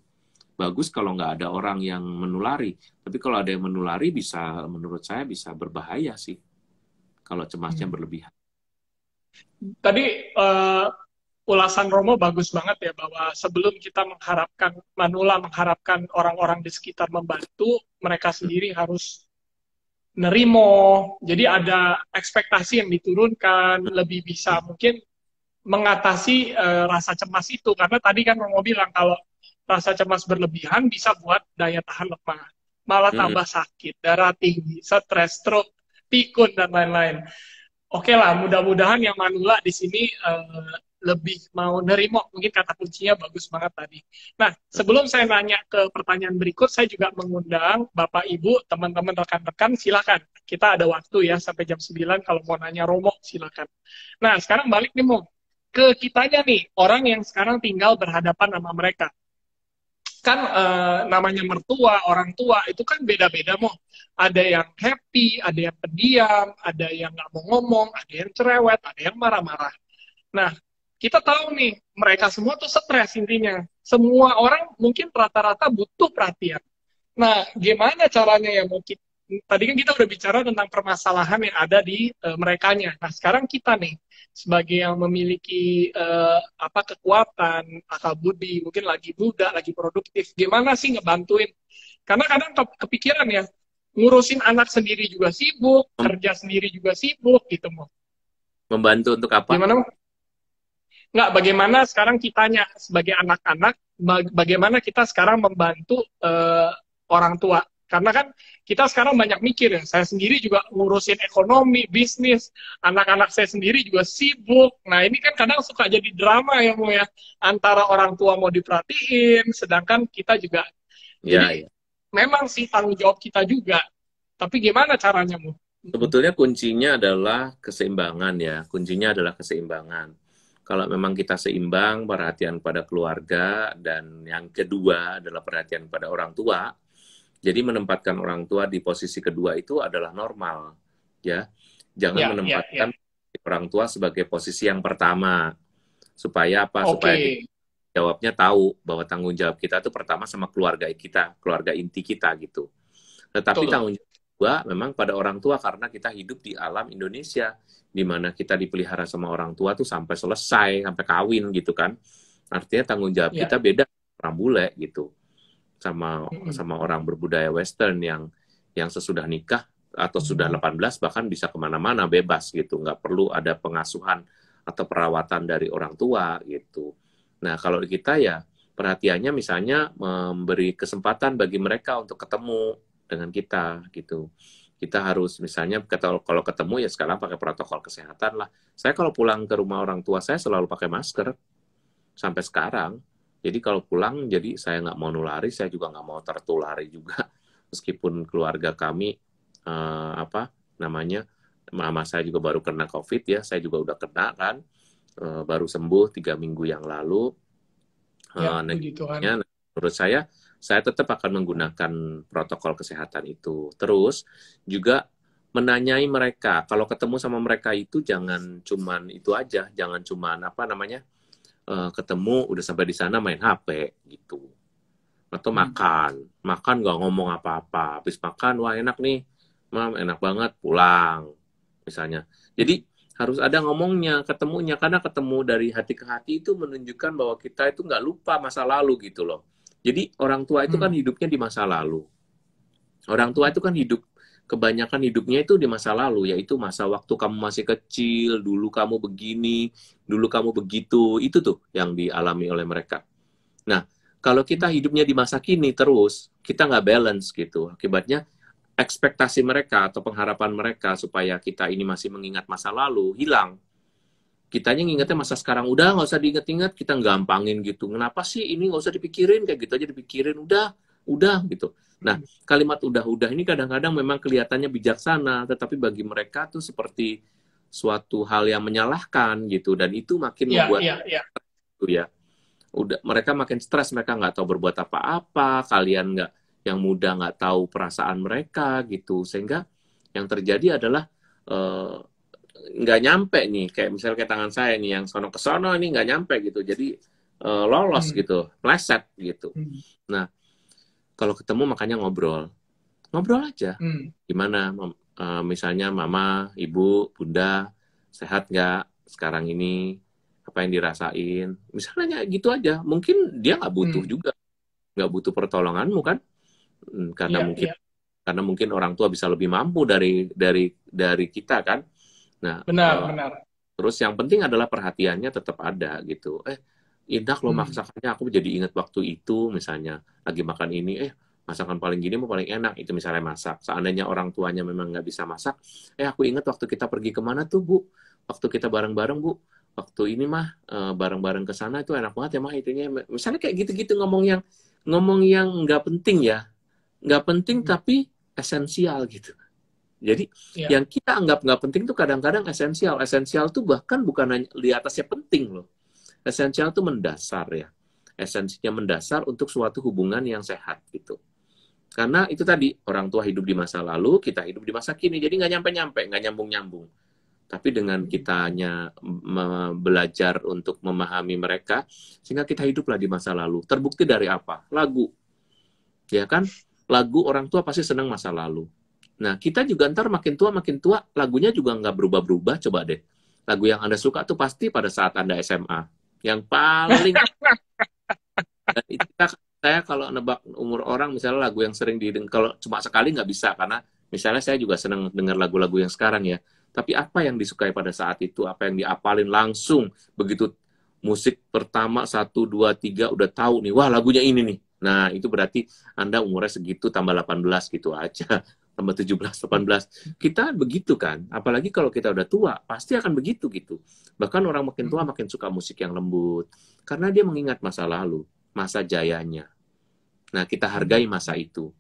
bagus kalau nggak ada orang yang menulari. Tapi kalau ada yang menulari bisa, menurut saya bisa berbahaya sih kalau cemasnya berlebihan. Tadi ulasan Romo bagus banget ya, bahwa sebelum kita mengharapkan manula, mengharapkan orang-orang di sekitar membantu, mereka sendiri harus nerimo. Jadi ada ekspektasi yang diturunkan, lebih bisa mungkin mengatasi rasa cemas itu. Karena tadi kan Romo bilang kalau rasa cemas berlebihan bisa buat daya tahan lemah, malah tambah sakit, darah tinggi, stres, stroke, pikun, dan lain-lain. Oke lah, mudah-mudahan yang manula di sini lebih mau nerimo, mungkin kata kuncinya bagus banget tadi. Nah, sebelum saya nanya ke pertanyaan berikut, saya juga mengundang Bapak, Ibu, teman-teman, rekan-rekan, silakan. Kita ada waktu ya, sampai jam 9, kalau mau nanya Romo, silakan. Nah, sekarang balik nih, Mo. Ke kitanya nih, orang yang sekarang tinggal berhadapan sama mereka. Kan namanya mertua, orang tua, itu kan beda-beda, Mo. Ada yang happy, ada yang pendiam, ada yang nggak mau ngomong, ada yang cerewet, ada yang marah-marah. Nah, kita tahu nih, mereka semua tuh stres intinya. Semua orang mungkin rata-rata butuh perhatian. Nah, gimana caranya ya mungkin? Tadi kan kita udah bicara tentang permasalahan yang ada di merekanya. Nah, sekarang kita nih, sebagai yang memiliki kekuatan, akal budi, mungkin lagi muda, lagi produktif, gimana sih ngebantuin? Karena kadang kepikiran ya, ngurusin anak sendiri juga sibuk, kerja sendiri juga sibuk, gitu, Mo. Membantu untuk apa? Gimana, Mo? Nggak, bagaimana sekarang kitanya sebagai anak-anak, bagaimana kita sekarang membantu orang tua. Karena kan kita sekarang banyak mikir ya, saya sendiri juga ngurusin ekonomi, bisnis, anak-anak saya sendiri juga sibuk. Nah ini kan kadang suka jadi drama ya, Mo ya, antara orang tua mau diperhatiin, sedangkan kita juga. Jadi memang sih tanggung jawab kita juga. Tapi gimana caranya, Mo? Sebetulnya kuncinya adalah keseimbangan ya, kuncinya adalah keseimbangan. Kalau memang kita seimbang, perhatian pada keluarga, dan yang kedua adalah perhatian pada orang tua, jadi menempatkan orang tua di posisi kedua itu adalah normal, ya. Jangan menempatkan orang tua sebagai posisi yang pertama, supaya apa? Supaya kita jawabnya tahu bahwa tanggung jawab kita itu pertama sama keluarga kita, keluarga inti kita gitu. Tetapi tanggung jawab kedua memang pada orang tua, karena kita hidup di alam Indonesia, di mana kita dipelihara sama orang tua tuh sampai selesai, sampai kawin gitu kan. Artinya tanggung jawab kita beda orang bule gitu, sama orang berbudaya Western yang sesudah nikah atau sudah 18 bahkan bisa kemana-mana bebas gitu, nggak perlu ada pengasuhan atau perawatan dari orang tua gitu. Nah kalau kita ya perhatiannya misalnya memberi kesempatan bagi mereka untuk ketemu dengan kita gitu. Kita harus misalnya kalau ketemu ya sekarang pakai protokol kesehatan lah. Saya kalau pulang ke rumah orang tua saya selalu pakai masker sampai sekarang. Jadi kalau pulang, jadi saya nggak mau nulari, saya juga nggak mau tertulari juga. Meskipun keluarga kami mama saya juga baru kena COVID ya, saya juga udah kena kan, baru sembuh 3 minggu yang lalu. Menurut saya tetap akan menggunakan protokol kesehatan itu. Terus juga menanyai mereka. Kalau ketemu sama mereka itu jangan cuman itu aja, jangan cuman ketemu udah sampai di sana main HP gitu. Atau makan nggak ngomong apa-apa. Habis makan, wah enak nih, Mam, enak banget, pulang misalnya. Jadi harus ada ngomongnya, ketemunya, karena ketemu dari hati ke hati itu menunjukkan bahwa kita itu nggak lupa masa lalu gitu loh. Jadi orang tua itu kan hidupnya di masa lalu. Orang tua itu kan kebanyakan hidupnya itu di masa lalu, yaitu masa waktu kamu masih kecil, dulu kamu begini, dulu kamu begitu, itu tuh yang dialami oleh mereka. Nah, kalau kita hidupnya di masa kini terus, kita nggak balance gitu. Akibatnya ekspektasi mereka atau pengharapan mereka supaya kita ini masih mengingat masa lalu, hilang. Kitanya ngingetnya masa sekarang, udah nggak usah diinget-inget, kita gampangin gitu. Kenapa sih ini nggak usah dipikirin, kayak gitu aja dipikirin, udah gitu. Nah, kalimat udah ini kadang-kadang memang kelihatannya bijaksana, tetapi bagi mereka tuh seperti suatu hal yang menyalahkan gitu, dan itu makin membuat mereka makin stres, mereka nggak tahu berbuat apa-apa, kalian yang muda nggak tahu perasaan mereka gitu, sehingga yang terjadi adalah nggak nyampe nih, kayak misalnya kayak tangan saya nih yang sono ke sono ini nggak nyampe gitu, jadi lolos gitu, meleset gitu. Nah, kalau ketemu makanya ngobrol. Ngobrol aja. Hmm. Gimana, misalnya mama, ibu, bunda, sehat nggak sekarang ini? Apa yang dirasain? Misalnya gitu aja. Mungkin dia nggak butuh Hmm. juga. Nggak butuh pertolonganmu kan? Karena Iya, mungkin iya. orang tua bisa lebih mampu dari kita kan. Nah, Benar, benar. terus yang penting adalah perhatiannya tetap ada gitu. Indah lo Hmm. masakannya, aku jadi inget waktu itu misalnya lagi makan ini, masakan paling gini mau paling enak itu misalnya masak. Seandainya orang tuanya memang nggak bisa masak, aku inget waktu kita pergi kemana tuh Bu, waktu kita bareng-bareng Bu, waktu ini mah bareng-bareng ke sana itu enak banget ya mah itunya. Misalnya kayak gitu-gitu ngomong yang nggak penting ya, nggak penting Hmm. tapi esensial gitu. Jadi Iya. yang kita anggap nggak penting tuh kadang-kadang esensial. Esensial tuh bahkan bukan hanya di atasnya penting loh. Esensial tuh mendasar ya. Esensinya mendasar untuk suatu hubungan yang sehat gitu. Karena itu tadi, orang tua hidup di masa lalu, kita hidup di masa kini. Jadi nggak nyampe-nyampe, nggak nyambung-nyambung. Tapi dengan kitanya belajar untuk memahami mereka, sehingga kita hiduplah di masa lalu. Terbukti dari apa? Lagu. Ya kan? Lagu orang tua pasti senang masa lalu. Nah, kita juga ntar makin tua, lagunya juga nggak berubah-berubah. Coba deh. Lagu yang Anda suka tuh pasti pada saat Anda SMA. Yang paling, dan itu saya kalau nebak umur orang, misalnya lagu yang sering didengar, kalau cuma sekali nggak bisa, karena misalnya saya juga senang dengar lagu-lagu yang sekarang ya. Tapi apa yang disukai pada saat itu, apa yang diapalin langsung, begitu musik pertama, 1, 2, 3, udah tahu nih, wah lagunya ini nih. Nah, itu berarti Anda umurnya segitu, tambah 18 gitu aja. Tambah 17, 18. Kita begitu kan. Apalagi kalau kita udah tua, pasti akan begitu gitu. Bahkan orang makin tua Hmm. makin suka musik yang lembut. Karena dia mengingat masa lalu, masa jayanya. Nah, kita Hmm. hargai masa itu.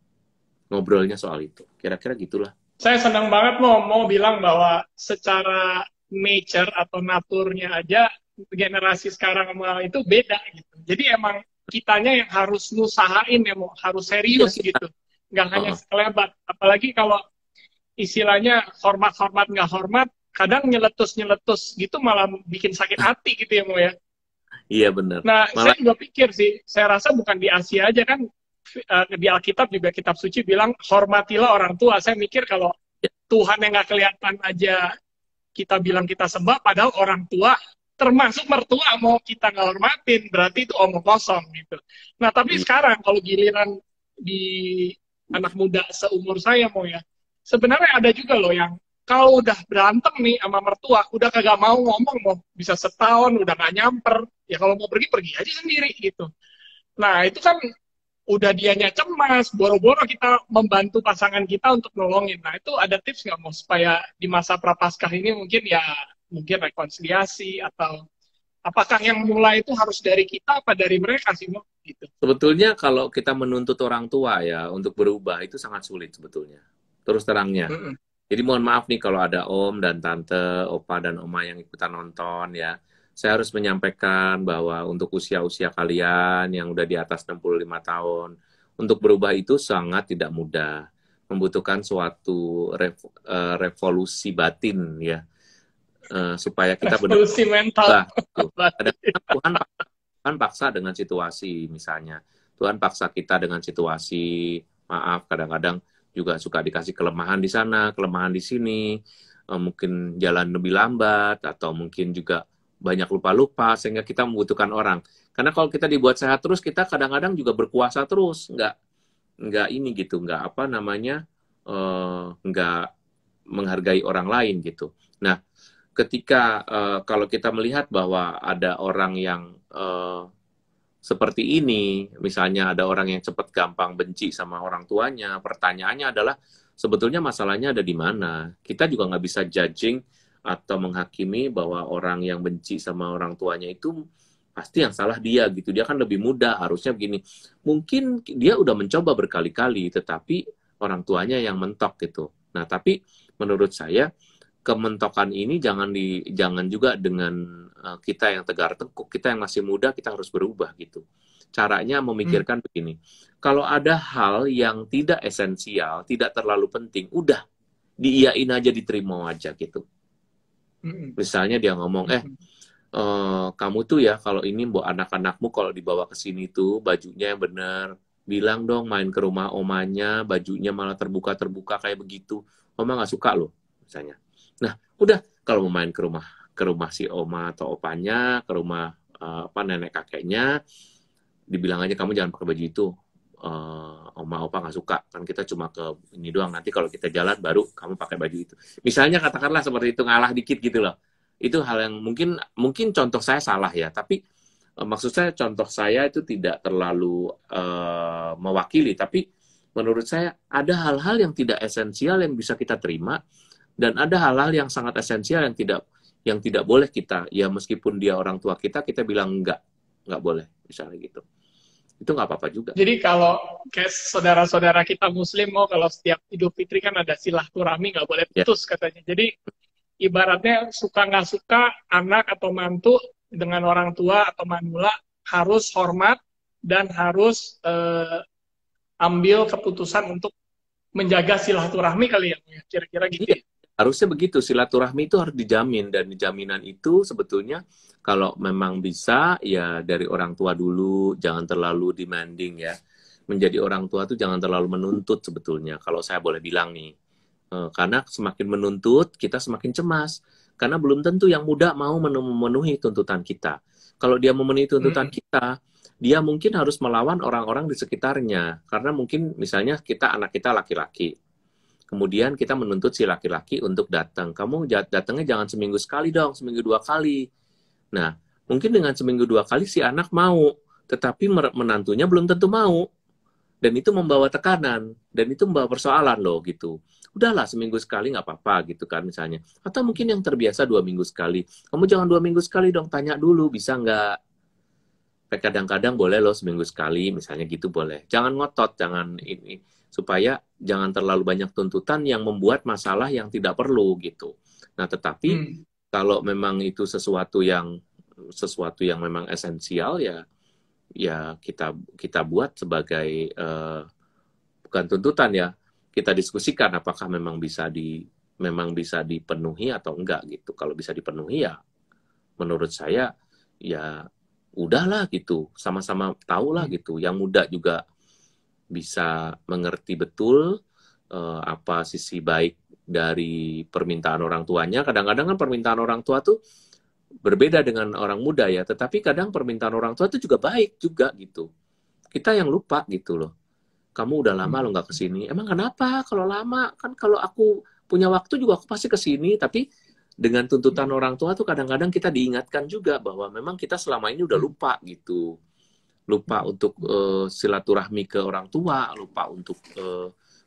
Ngobrolnya soal itu. Kira-kira gitulah. Saya senang banget mau bilang bahwa secara nature atau naturnya aja generasi sekarang sama itu beda gitu. Jadi emang kitanya yang harus ngusahain ya mau harus Iya, serius kita. gitu. Nggak hanya Uh-uh. sekelebat. Apalagi kalau istilahnya hormat-hormat nggak hormat, kadang nyeletus-nyeletus gitu malah bikin sakit hati gitu ya mau ya. Iya, benar. Nah, saya Malah, juga pikir sih, saya rasa bukan di Asia aja kan, di Alkitab juga kitab suci bilang hormatilah orang tua. Saya mikir kalau ya, Tuhan yang nggak kelihatan aja kita bilang kita sembah, padahal orang tua termasuk mertua mau kita nggak hormatin, berarti itu omong kosong gitu. Nah, tapi iya, sekarang kalau giliran di anak muda seumur saya mau ya, sebenarnya ada juga loh yang kalau udah berantem nih sama mertua, udah kagak mau ngomong, mau bisa setahun udah nggak nyamper, ya kalau mau pergi pergi aja sendiri gitu. Nah itu kan udah dianya cemas, boro-boro kita membantu pasangan kita untuk nolongin. Nah itu ada tips nggak mau supaya di masa prapaskah ini mungkin ya mungkin rekonsiliasi atau apakah yang mulai itu harus dari kita apa dari mereka sih mau gitu? sebetulnya kalau kita menuntut orang tua ya untuk berubah itu sangat sulit sebetulnya. Terus terangnya. Mm-mm. Jadi mohon maaf nih kalau ada om dan tante, opa dan oma yang ikutan nonton ya. Saya harus menyampaikan bahwa untuk usia-usia kalian yang udah di atas 65 tahun, untuk berubah itu sangat tidak mudah. Membutuhkan suatu revolusi batin ya. Supaya kita Revolusi mental. benar-benar gitu. Kadang-kadang Tuhan paksa dengan situasi misalnya. Tuhan paksa kita dengan situasi, maaf kadang-kadang juga suka dikasih kelemahan di sana, kelemahan di sini, mungkin jalan lebih lambat, atau mungkin juga banyak lupa-lupa, sehingga kita membutuhkan orang. Karena kalau kita dibuat sehat terus, kita kadang-kadang juga berkuasa terus, nggak ini gitu, nggak apa namanya, nggak menghargai orang lain gitu. Nah, ketika kalau kita melihat bahwa ada orang yang seperti ini, misalnya ada orang yang cepat gampang benci sama orang tuanya, pertanyaannya adalah sebetulnya masalahnya ada di mana? Kita juga nggak bisa judging atau menghakimi bahwa orang yang benci sama orang tuanya itu pasti yang salah dia gitu. Dia kan lebih muda, harusnya begini. Mungkin dia udah mencoba berkali-kali, tetapi orang tuanya yang mentok gitu. Nah, tapi menurut saya kementokan ini jangan juga dengan kita yang tegar tengkuk, kita yang masih muda kita harus berubah gitu. Caranya Hmm. memikirkan begini. Kalau ada hal yang tidak esensial, tidak terlalu penting, udah diiyain aja, diterima aja gitu. Hmm. Misalnya dia ngomong, Hmm. kamu tuh ya kalau ini bawa anak-anakmu kalau dibawa ke sini tuh bajunya yang bener, bilang dong main ke rumah omanya, bajunya malah terbuka-terbuka kayak begitu. Oma nggak suka loh, misalnya. Nah, udah kalau mau main ke rumah si oma atau opanya, ke rumah apa nenek kakeknya, dibilang aja kamu jangan pakai baju itu. Oma opa nggak suka, kan kita cuma ke ini doang. Nanti kalau kita jalan baru kamu pakai baju itu. Misalnya katakanlah seperti itu, ngalah dikit gitu loh. Itu hal yang mungkin contoh saya salah ya, tapi maksud saya contoh saya itu tidak terlalu mewakili, tapi menurut saya ada hal-hal yang tidak esensial yang bisa kita terima, dan ada hal-hal yang sangat esensial yang tidak boleh kita, ya meskipun dia orang tua kita bilang nggak boleh, misalnya gitu. Itu nggak apa-apa juga. Jadi kalau kayak saudara-saudara kita Muslim, kalau setiap Idul Fitri kan ada silaturahmi, nggak boleh putus katanya. Jadi ibaratnya suka nggak suka anak atau mantu dengan orang tua atau manula harus hormat dan harus ambil keputusan untuk menjaga silaturahmi kali ya, kira-kira gitu. Iya, harusnya begitu. Silaturahmi itu harus dijamin, dan jaminan itu sebetulnya kalau memang bisa ya dari orang tua dulu, jangan terlalu demanding ya. Menjadi orang tua tuh jangan terlalu menuntut sebetulnya. Kalau saya boleh bilang nih, karena semakin menuntut kita semakin cemas. Karena belum tentu yang muda mau memenuhi tuntutan kita. Kalau dia memenuhi tuntutan kita, dia mungkin harus melawan orang-orang di sekitarnya. Karena mungkin misalnya anak kita laki-laki. Kemudian kita menuntut si laki-laki untuk datang. Kamu datangnya jangan seminggu sekali dong, seminggu 2 kali. Nah, mungkin dengan seminggu 2 kali si anak mau, tetapi menantunya belum tentu mau. Dan itu membawa tekanan, dan itu membawa persoalan loh gitu. Udahlah seminggu sekali nggak apa-apa gitu kan misalnya. Atau mungkin yang terbiasa 2 minggu sekali. Kamu jangan 2 minggu sekali dong, tanya dulu bisa nggak. Kadang-kadang boleh loh seminggu sekali, misalnya gitu boleh. Jangan ngotot, jangan ini. Supaya jangan terlalu banyak tuntutan yang membuat masalah yang tidak perlu gitu. Nah, tetapi kalau memang itu sesuatu yang memang esensial ya kita buat sebagai bukan tuntutan ya. Kita diskusikan apakah memang bisa dipenuhi atau enggak gitu. Kalau bisa dipenuhi ya menurut saya ya udahlah gitu. Sama-sama tahulah gitu. Yang muda juga bisa mengerti betul apa sisi baik dari permintaan orang tuanya. Kadang-kadang kan permintaan orang tua tuh berbeda dengan orang muda ya, tetapi kadang permintaan orang tua itu juga baik juga gitu. Kita yang lupa gitu loh. Kamu udah lama lo nggak kesini. Emang kenapa? Kalau lama kan kalau aku punya waktu juga aku pasti kesini. Tapi dengan tuntutan orang tua tuh kadang-kadang kita diingatkan juga bahwa memang kita selama ini udah lupa gitu. Lupa untuk silaturahmi ke orang tua, lupa untuk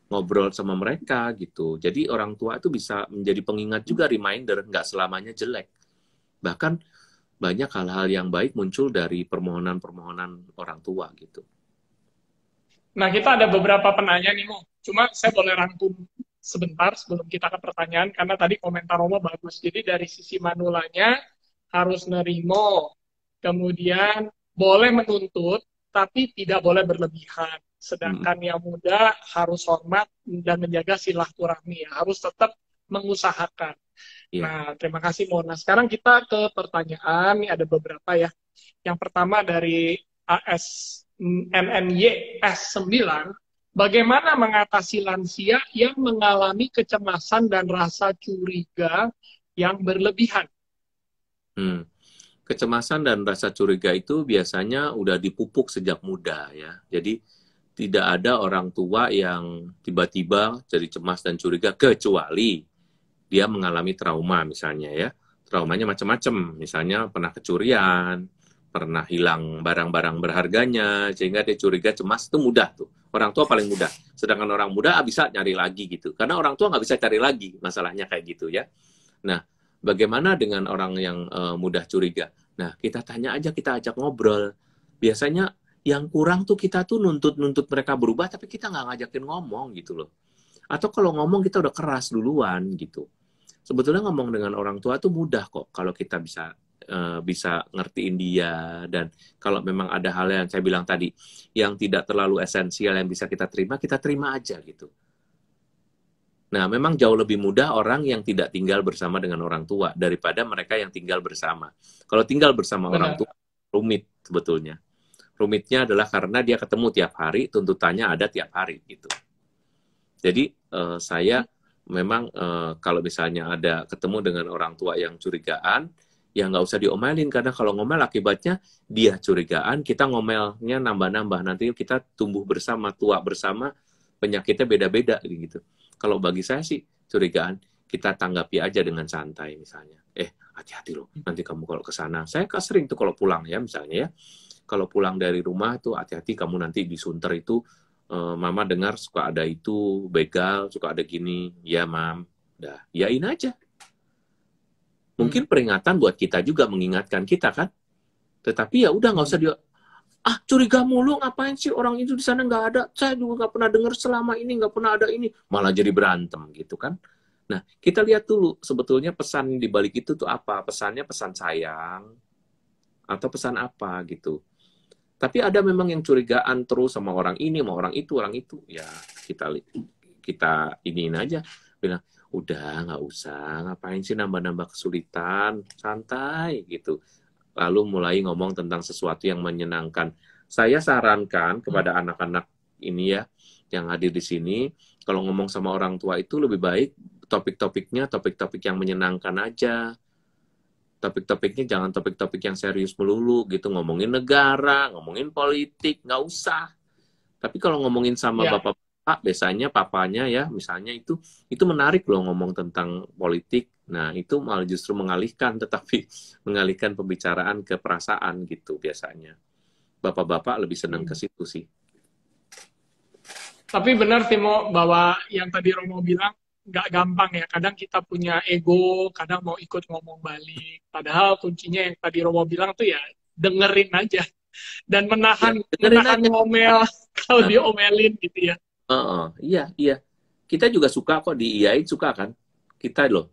ngobrol sama mereka gitu. Jadi orang tua itu bisa menjadi pengingat juga, reminder, nggak selamanya jelek. Bahkan banyak hal-hal yang baik muncul dari permohonan-permohonan orang tua gitu. Nah, kita ada beberapa penanya nih, Mo. Cuma saya boleh rangkum sebentar sebelum kita ke pertanyaan, karena tadi komentar Romo bagus. Jadi dari sisi manulanya harus nerimo, kemudian boleh menuntut, tapi tidak boleh berlebihan. Sedangkan yang muda harus hormat dan menjaga silaturahmi. Harus tetap mengusahakan. Yeah. Nah, terima kasih, Mo. Nah, sekarang kita ke pertanyaan. Ini ada beberapa ya. Yang pertama dari NNYS9. Bagaimana mengatasi lansia yang mengalami kecemasan dan rasa curiga yang berlebihan? Kecemasan dan rasa curiga itu biasanya udah dipupuk sejak muda ya. Jadi tidak ada orang tua yang tiba-tiba jadi cemas dan curiga kecuali dia mengalami trauma misalnya ya. Traumanya macam-macam, misalnya pernah kecurian, pernah hilang barang-barang berharganya, sehingga dia curiga, cemas, itu mudah tuh. Orang tua paling mudah. Sedangkan orang muda bisa nyari lagi gitu. Karena orang tua nggak bisa cari lagi, masalahnya kayak gitu ya. Nah, bagaimana dengan orang yang mudah curiga? Nah, kita tanya aja, kita ajak ngobrol. Biasanya yang kurang tuh kita tuh nuntut mereka berubah, tapi kita nggak ngajakin ngomong gitu loh. Atau kalau ngomong kita udah keras duluan gitu. Sebetulnya ngomong dengan orang tua tuh mudah kok kalau kita bisa ngertiin dia, dan kalau memang ada hal yang saya bilang tadi yang tidak terlalu esensial yang bisa kita terima aja gitu. Nah, memang jauh lebih mudah orang yang tidak tinggal bersama dengan orang tua daripada mereka yang tinggal bersama. Kalau tinggal bersama orang tua rumit sebetulnya. Rumitnya adalah karena dia ketemu tiap hari, tuntutannya ada tiap hari gitu. Jadi saya memang kalau misalnya ada ketemu dengan orang tua yang curigaan, ya nggak usah diomelin, karena kalau ngomel akibatnya dia curigaan, kita ngomelnya nambah-nambah, nanti kita tumbuh bersama, tua bersama, penyakitnya beda-beda gitu. Kalau bagi saya sih curigaan, kita tanggapi aja dengan santai misalnya. Hati-hati loh, nanti kamu kalau ke sana. Saya sering tuh kalau pulang ya misalnya ya, kalau pulang dari rumah tuh hati-hati kamu nanti disunter itu, mama dengar suka ada itu, begal, suka ada gini. Ya, mam. Dah, yain aja. Mungkin peringatan buat kita juga, mengingatkan kita kan. Tetapi ya udah nggak usah dia, curiga mulu, ngapain sih orang itu di sana nggak ada. Saya juga nggak pernah dengar selama ini, nggak pernah ada ini. Malah jadi berantem gitu kan. Nah, kita lihat dulu sebetulnya pesan di balik itu tuh apa. Pesannya pesan sayang atau pesan apa gitu. Tapi ada memang yang curigaan terus sama orang ini, sama orang itu. Ya, kita iniin aja. Bilang, udah nggak usah, ngapain sih nambah-nambah kesulitan, santai gitu. Lalu mulai ngomong tentang sesuatu yang menyenangkan. Saya sarankan kepada anak-anak ini ya, yang hadir di sini, kalau ngomong sama orang tua itu lebih baik topik-topiknya, topik-topik yang menyenangkan aja. Topik-topiknya jangan topik-topik yang serius melulu gitu, ngomongin negara, ngomongin politik, nggak usah. Tapi kalau ngomongin sama bapak-bapak, biasanya papanya ya, misalnya itu menarik loh ngomong tentang politik. Nah, itu malah justru mengalihkan, tetapi mengalihkan pembicaraan ke perasaan gitu biasanya. Bapak-bapak lebih senang ke situ sih. Tapi benar Timo, bahwa yang tadi Romo bilang, nggak gampang ya. Kadang kita punya ego, kadang mau ikut ngomong balik. Padahal kuncinya yang tadi Romo bilang tuh ya dengerin aja. Dan menahan ngomel kalau diomelin gitu ya. Iya. Kita juga suka kok diiyain, suka kan? Kita loh,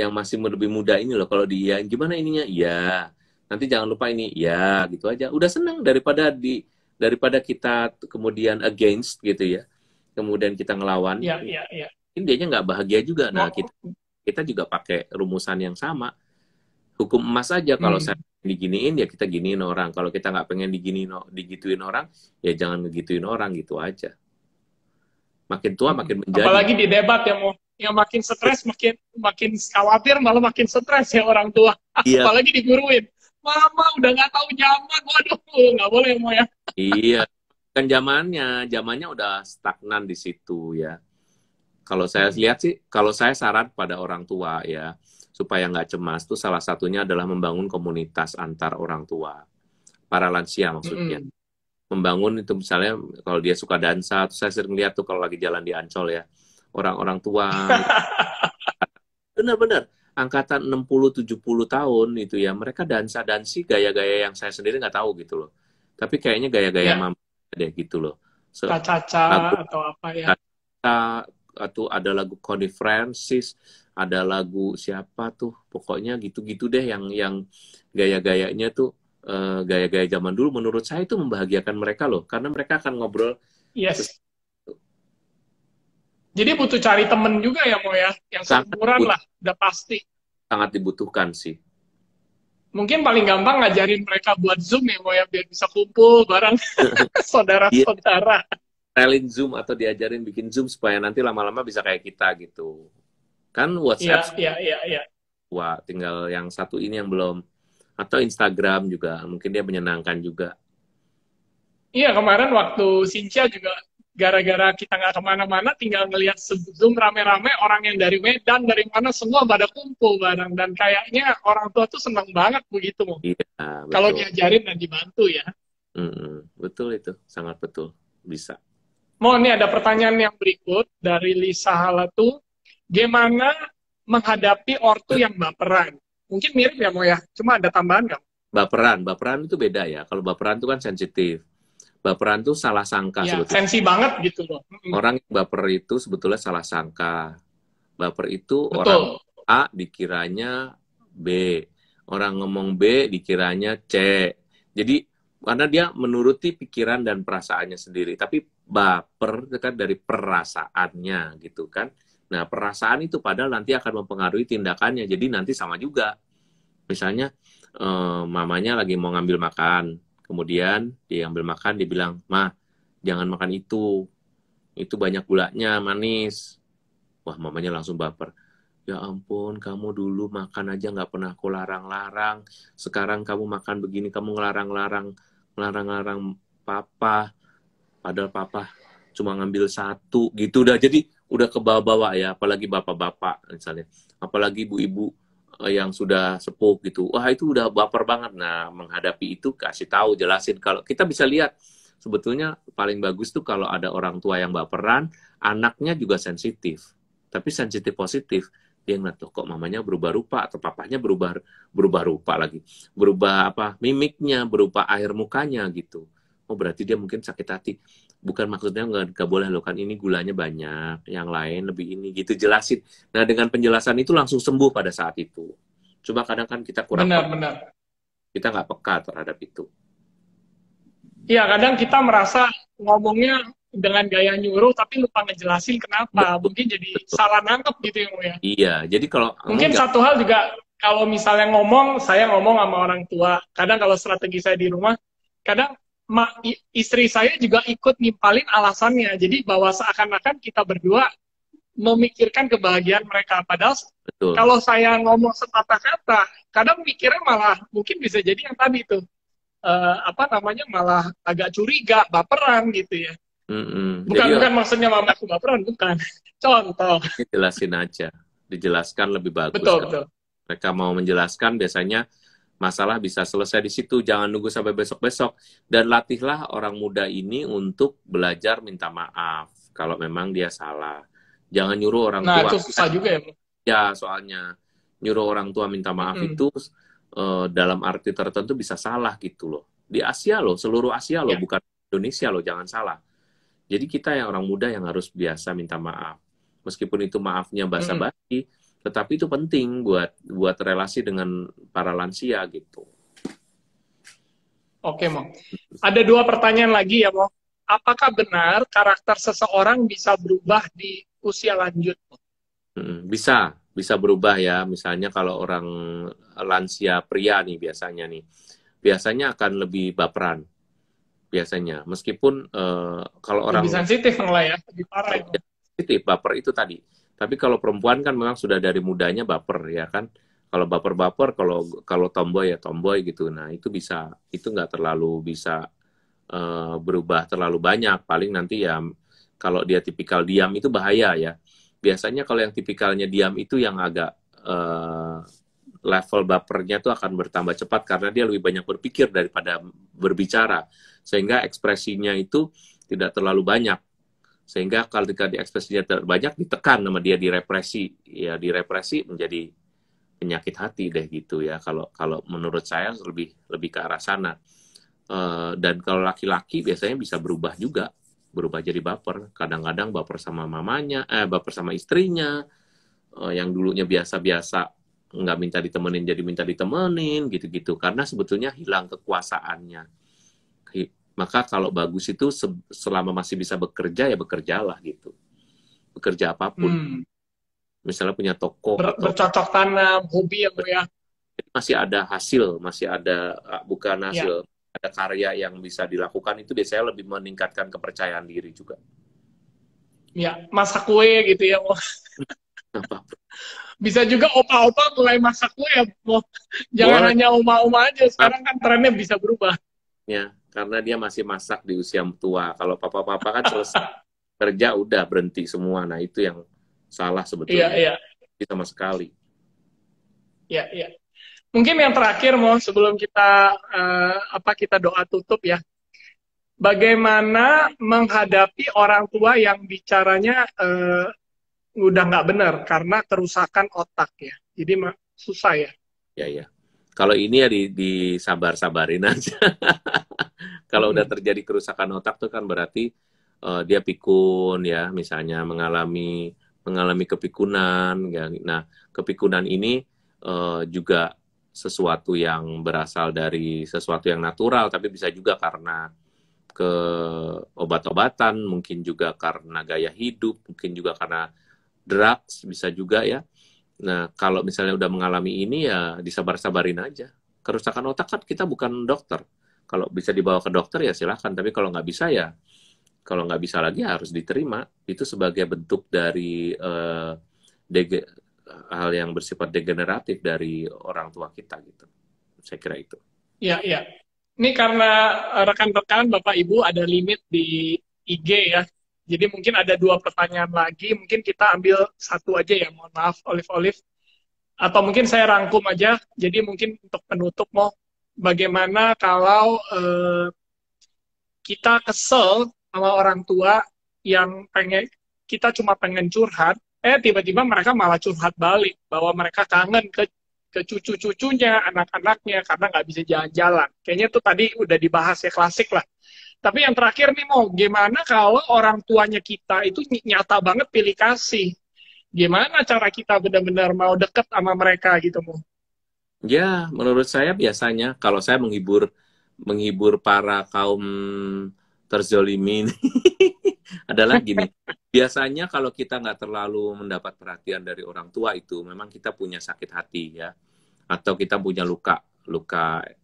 yang masih lebih muda ini loh, kalau diiyain, gimana ininya? Iya. Nanti jangan lupa ini, ya gitu aja. Udah senang daripada kita kemudian against gitu ya. Kemudian kita ngelawan. Iya. Ini dianya nggak bahagia juga. Nah, kita juga pakai rumusan yang sama. Hukum emas aja, kalau saya diginiin, ya kita giniin orang. Kalau kita nggak pengen digituin orang, ya jangan ngegituin orang, gitu aja. Makin tua, makin menjadi. Apalagi di debat yang makin stres, makin khawatir, malah makin stres ya orang tua. Iya. Apalagi diguruin. Mama udah nggak tahu zaman, waduh, nggak boleh mau ya. Iya, kan zamannya udah stagnan di situ ya. Kalau saya lihat sih, kalau saya saran pada orang tua ya, supaya nggak cemas, tuh salah satunya adalah membangun komunitas antar orang tua, para lansia maksudnya. Membangun itu misalnya, kalau dia suka dansa, tuh saya sering lihat tuh kalau lagi jalan di Ancol ya, orang-orang tua, bener-bener, angkatan 60-70 tahun itu ya, mereka dansi gaya-gaya yang saya sendiri nggak tahu gitu loh. Tapi kayaknya gaya-gaya mama deh gitu loh. Caca atau apa ya. Atau ada lagu Connie Francis, ada lagu siapa tuh, pokoknya gitu-gitu deh yang gaya-gayanya tuh gaya-gaya zaman dulu. Menurut saya itu membahagiakan mereka loh, karena mereka akan ngobrol. Yes. Jadi butuh cari temen juga ya Mo ya, yang seumuran lah, udah pasti. Sangat dibutuhkan sih. Mungkin paling gampang ngajarin mereka buat Zoom ya Mo ya, biar bisa kumpul bareng saudara-saudara. Telin Zoom atau diajarin bikin Zoom supaya nanti lama-lama bisa kayak kita gitu. Kan WhatsApp. Iya. Wah, tinggal yang satu ini yang belum. Atau Instagram juga, mungkin dia menyenangkan juga. Iya, kemarin waktu Sincia juga, gara-gara kita nggak kemana-mana, tinggal ngelihat Zoom rame-rame, orang yang dari Medan, dari mana, semua pada kumpul bareng. Dan kayaknya orang tua tuh senang banget begitu, Mo. Iya, kalau diajarin dan dibantu ya. Betul itu, sangat betul. Bisa. Mo, ini ada pertanyaan yang berikut dari Lisa Halatu. Gimana menghadapi ortu yang baperan? Mungkin mirip ya, Mo ya? Cuma ada tambahan nggak? Baperan itu beda ya. Kalau baperan itu kan sensitif. Baperan itu salah sangka ya, sebetulnya. Sensi banget gitu loh. Orang yang baper itu sebetulnya salah sangka. Baper itu Betul. Orang A dikiranya B. Orang ngomong B dikiranya C. Jadi karena dia menuruti pikiran dan perasaannya sendiri. Tapi baper itu kan dari perasaannya gitu kan. Nah, perasaan itu padahal nanti akan mempengaruhi tindakannya. Jadi nanti sama juga. Misalnya mamanya lagi mau ngambil makan, Kemudian dia ambil makan, dia bilang, "Ma, jangan makan itu banyak gulanya, manis." Wah, mamanya langsung baper. "Ya ampun, kamu dulu makan aja nggak pernah aku larang-larang. Sekarang kamu makan begini, kamu ngelarang-larang papa. Padahal papa cuma ngambil satu," gitu. Udah, jadi udah ke bawah-bawah ya, apalagi bapak-bapak misalnya. Apalagi ibu-ibu yang sudah sepuh gitu. Wah, itu udah baper banget. Nah, menghadapi itu kasih tahu, jelasin. Kalau kita bisa lihat, sebetulnya paling bagus tuh kalau ada orang tua yang baperan, anaknya juga sensitif. Tapi sensitif positif. Dia ngeliat, "Loh, kok mamanya berubah rupa atau papanya berubah rupa lagi. Berubah apa? Mimiknya, berubah air mukanya gitu. Oh, berarti dia mungkin sakit hati. Bukan maksudnya nggak boleh loh, kan ini gulanya banyak, yang lain lebih ini gitu, jelasin. Nah, dengan penjelasan itu langsung sembuh pada saat itu. Cuma kadang kan kita kurang peka, Benar-benar. kita nggak peka terhadap itu. Iya, kadang kita merasa ngomongnya dengan gaya nyuruh, tapi lupa ngejelasin kenapa. Betul, Mungkin jadi betul. salah nangkep gitu ya, Mo, ya. Iya, jadi kalau kamu Mungkin nggak, satu hal juga, kalau misalnya ngomong, saya ngomong sama orang tua. Kadang kalau strategi saya di rumah, kadang istri saya juga ikut nimpalin alasannya. Jadi bahwa seakan-akan kita berdua memikirkan kebahagiaan mereka. Padahal betul. kalau saya ngomong sepatah kata, kadang mikirnya malah mungkin bisa jadi yang tadi tuh, apa namanya, malah agak curiga, baperan gitu ya. Jadi Bukan maksudnya mama aku baperan, bukan. Contoh. jelasin aja, dijelaskan lebih bagus. Betul, Kalau betul. mereka mau menjelaskan, biasanya masalah bisa selesai di situ. Jangan nunggu sampai besok-besok. Dan latihlah orang muda ini untuk belajar minta maaf kalau memang dia salah. Jangan nyuruh orang Nah, tua. itu susah juga ya. Ya, soalnya nyuruh orang tua minta maaf Mm-mm. itu dalam arti tertentu bisa salah gitu loh. Di Asia loh, seluruh Asia loh, Ya. bukan Indonesia loh, jangan salah. Jadi kita yang orang muda yang harus biasa minta maaf. Meskipun itu maafnya Mm-mm. basa-basi, tetapi itu penting buat relasi dengan para lansia gitu. Oke, Mo. Ada dua pertanyaan lagi ya, Mo. Apakah benar karakter seseorang bisa berubah di usia lanjut? Bisa berubah ya. Misalnya kalau orang lansia pria nih biasanya akan lebih baperan biasanya. Meskipun kalau Lebih orang sensitif malah ya, lebih parah ya, Mo. positif baper itu tadi. Tapi kalau perempuan kan memang sudah dari mudanya baper ya kan. Kalau baper-baper, kalau kalau tomboy ya tomboy gitu. Nah itu nggak terlalu bisa berubah terlalu banyak. Paling nanti ya kalau dia tipikal diam itu bahaya ya. Biasanya kalau yang tipikalnya diam itu yang agak level bapernya tuh akan bertambah cepat karena dia lebih banyak berpikir daripada berbicara. Sehingga ekspresinya itu tidak terlalu banyak. Sehingga ketika di ekspresinya terlalu banyak ditekan sama dia, direpresi. Ya direpresi menjadi penyakit hati deh gitu ya. Kalau kalau menurut saya lebih ke arah sana. Dan kalau laki-laki biasanya bisa berubah juga, berubah jadi baper. Kadang-kadang baper sama mamanya, baper sama istrinya, yang dulunya biasa-biasa nggak minta ditemenin jadi minta ditemenin gitu-gitu. Karena sebetulnya hilang kekuasaannya. Maka kalau bagus itu selama masih bisa bekerja ya bekerjalah gitu. Bekerja apapun. Misalnya punya toko atau Bercocok tanam, hobi ya, Mo, ya. masih ada hasil, masih ada bukan Ya, hasil, ada karya yang bisa dilakukan itu biasanya lebih meningkatkan kepercayaan diri juga. ya, masak kue gitu ya, Mo. Apa? Bisa juga opa-opa mulai masak kue ya, Mo. Jangan Boleh, hanya oma-oma aja, sekarang kan trennya bisa berubah. ya, karena dia masih masak di usia tua. Kalau papa-papa kan selesai kerja udah berhenti semua. Nah itu yang salah Iya, sebetulnya. iya, Sama sekali. iya, iya. Mungkin yang terakhir, Mo, sebelum kita kita doa tutup ya. Bagaimana menghadapi orang tua yang bicaranya udah nggak benar karena kerusakan otak ya. Jadi susah ya. Ya, ya. Kalau ini ya disabar-sabarin aja. Kalau udah terjadi kerusakan otak tuh kan berarti dia pikun ya, misalnya mengalami kepikunan ya. Nah, kepikunan ini juga sesuatu yang berasal dari sesuatu yang natural, tapi bisa juga karena ke obat-obatan, mungkin juga karena gaya hidup, mungkin juga karena drugs, bisa juga ya. Nah, kalau misalnya udah mengalami ini ya disabar-sabarin aja. Kerusakan otak kan kita bukan dokter. Kalau bisa dibawa ke dokter ya silahkan, tapi kalau nggak bisa ya, kalau nggak bisa lagi harus diterima. Itu sebagai bentuk dari dege- hal yang bersifat degeneratif dari orang tua kita gitu. Saya kira itu. Iya, iya. Ini karena rekan-rekan Bapak Ibu ada limit di IG ya. Jadi mungkin ada 2 pertanyaan lagi. Mungkin kita ambil satu aja ya. Mohon maaf, Olive. Atau mungkin saya rangkum aja. Jadi mungkin untuk penutup mau bagaimana kalau kita kesel sama orang tua yang pengen kita cuma pengen curhat, tiba-tiba mereka malah curhat balik bahwa mereka kangen ke cucu-cucunya, anak-anaknya karena nggak bisa jalan-jalan. Kayaknya tuh tadi udah dibahas ya, klasik lah. Tapi yang terakhir nih mau gimana kalau orang tuanya kita itu nyata banget pilih kasih? Gimana cara kita benar-benar mau deket sama mereka gitu mau? Ya, menurut saya biasanya kalau saya menghibur para kaum terzolimin adalah gini. Biasanya kalau kita nggak terlalu mendapat perhatian dari orang tua itu, memang kita punya sakit hati ya, atau kita punya luka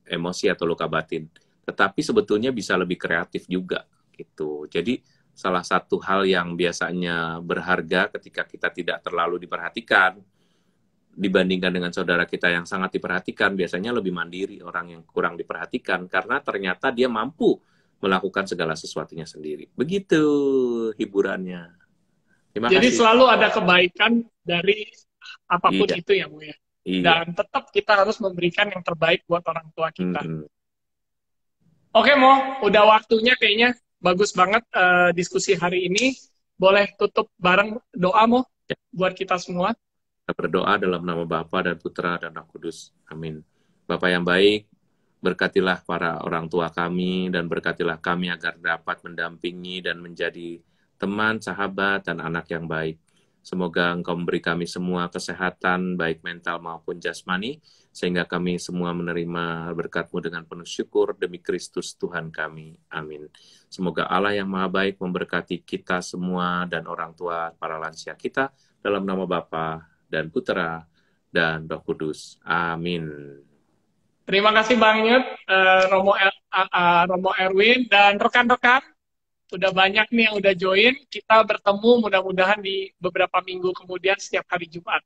emosi atau luka batin. Tetapi sebetulnya bisa lebih kreatif juga gitu. Jadi salah satu hal yang biasanya berharga ketika kita tidak terlalu diperhatikan dibandingkan dengan saudara kita yang sangat diperhatikan, biasanya lebih mandiri orang yang kurang diperhatikan karena ternyata dia mampu melakukan segala sesuatunya sendiri. Begitu hiburannya. Terima Jadi kasih. selalu ada kebaikan dari apapun Iya, itu ya Bu ya. iya. Dan tetap kita harus memberikan yang terbaik buat orang tua kita. Mm-mm. Oke Mo, udah waktunya kayaknya. Bagus banget diskusi hari ini. Boleh tutup bareng doa Mo Ya, buat kita semua. kita berdoa dalam nama Bapa dan Putra dan Roh Kudus. Amin. Bapa yang baik, berkatilah para orang tua kami dan berkatilah kami agar dapat mendampingi dan menjadi teman, sahabat, dan anak yang baik. Semoga Engkau memberi kami semua kesehatan, baik mental maupun jasmani, sehingga kami semua menerima berkat-Mu dengan penuh syukur demi Kristus Tuhan kami. Amin. Semoga Allah yang Maha Baik memberkati kita semua dan orang tua para lansia kita dalam nama Bapa dan Putra dan Roh Kudus. Amin. Terima kasih banget Romo Erwin dan rekan-rekan. Udah banyak nih yang udah join. Kita bertemu mudah-mudahan di beberapa minggu kemudian setiap hari Jumat.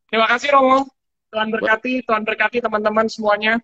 Terima kasih Romo. Tuhan berkati teman-teman semuanya.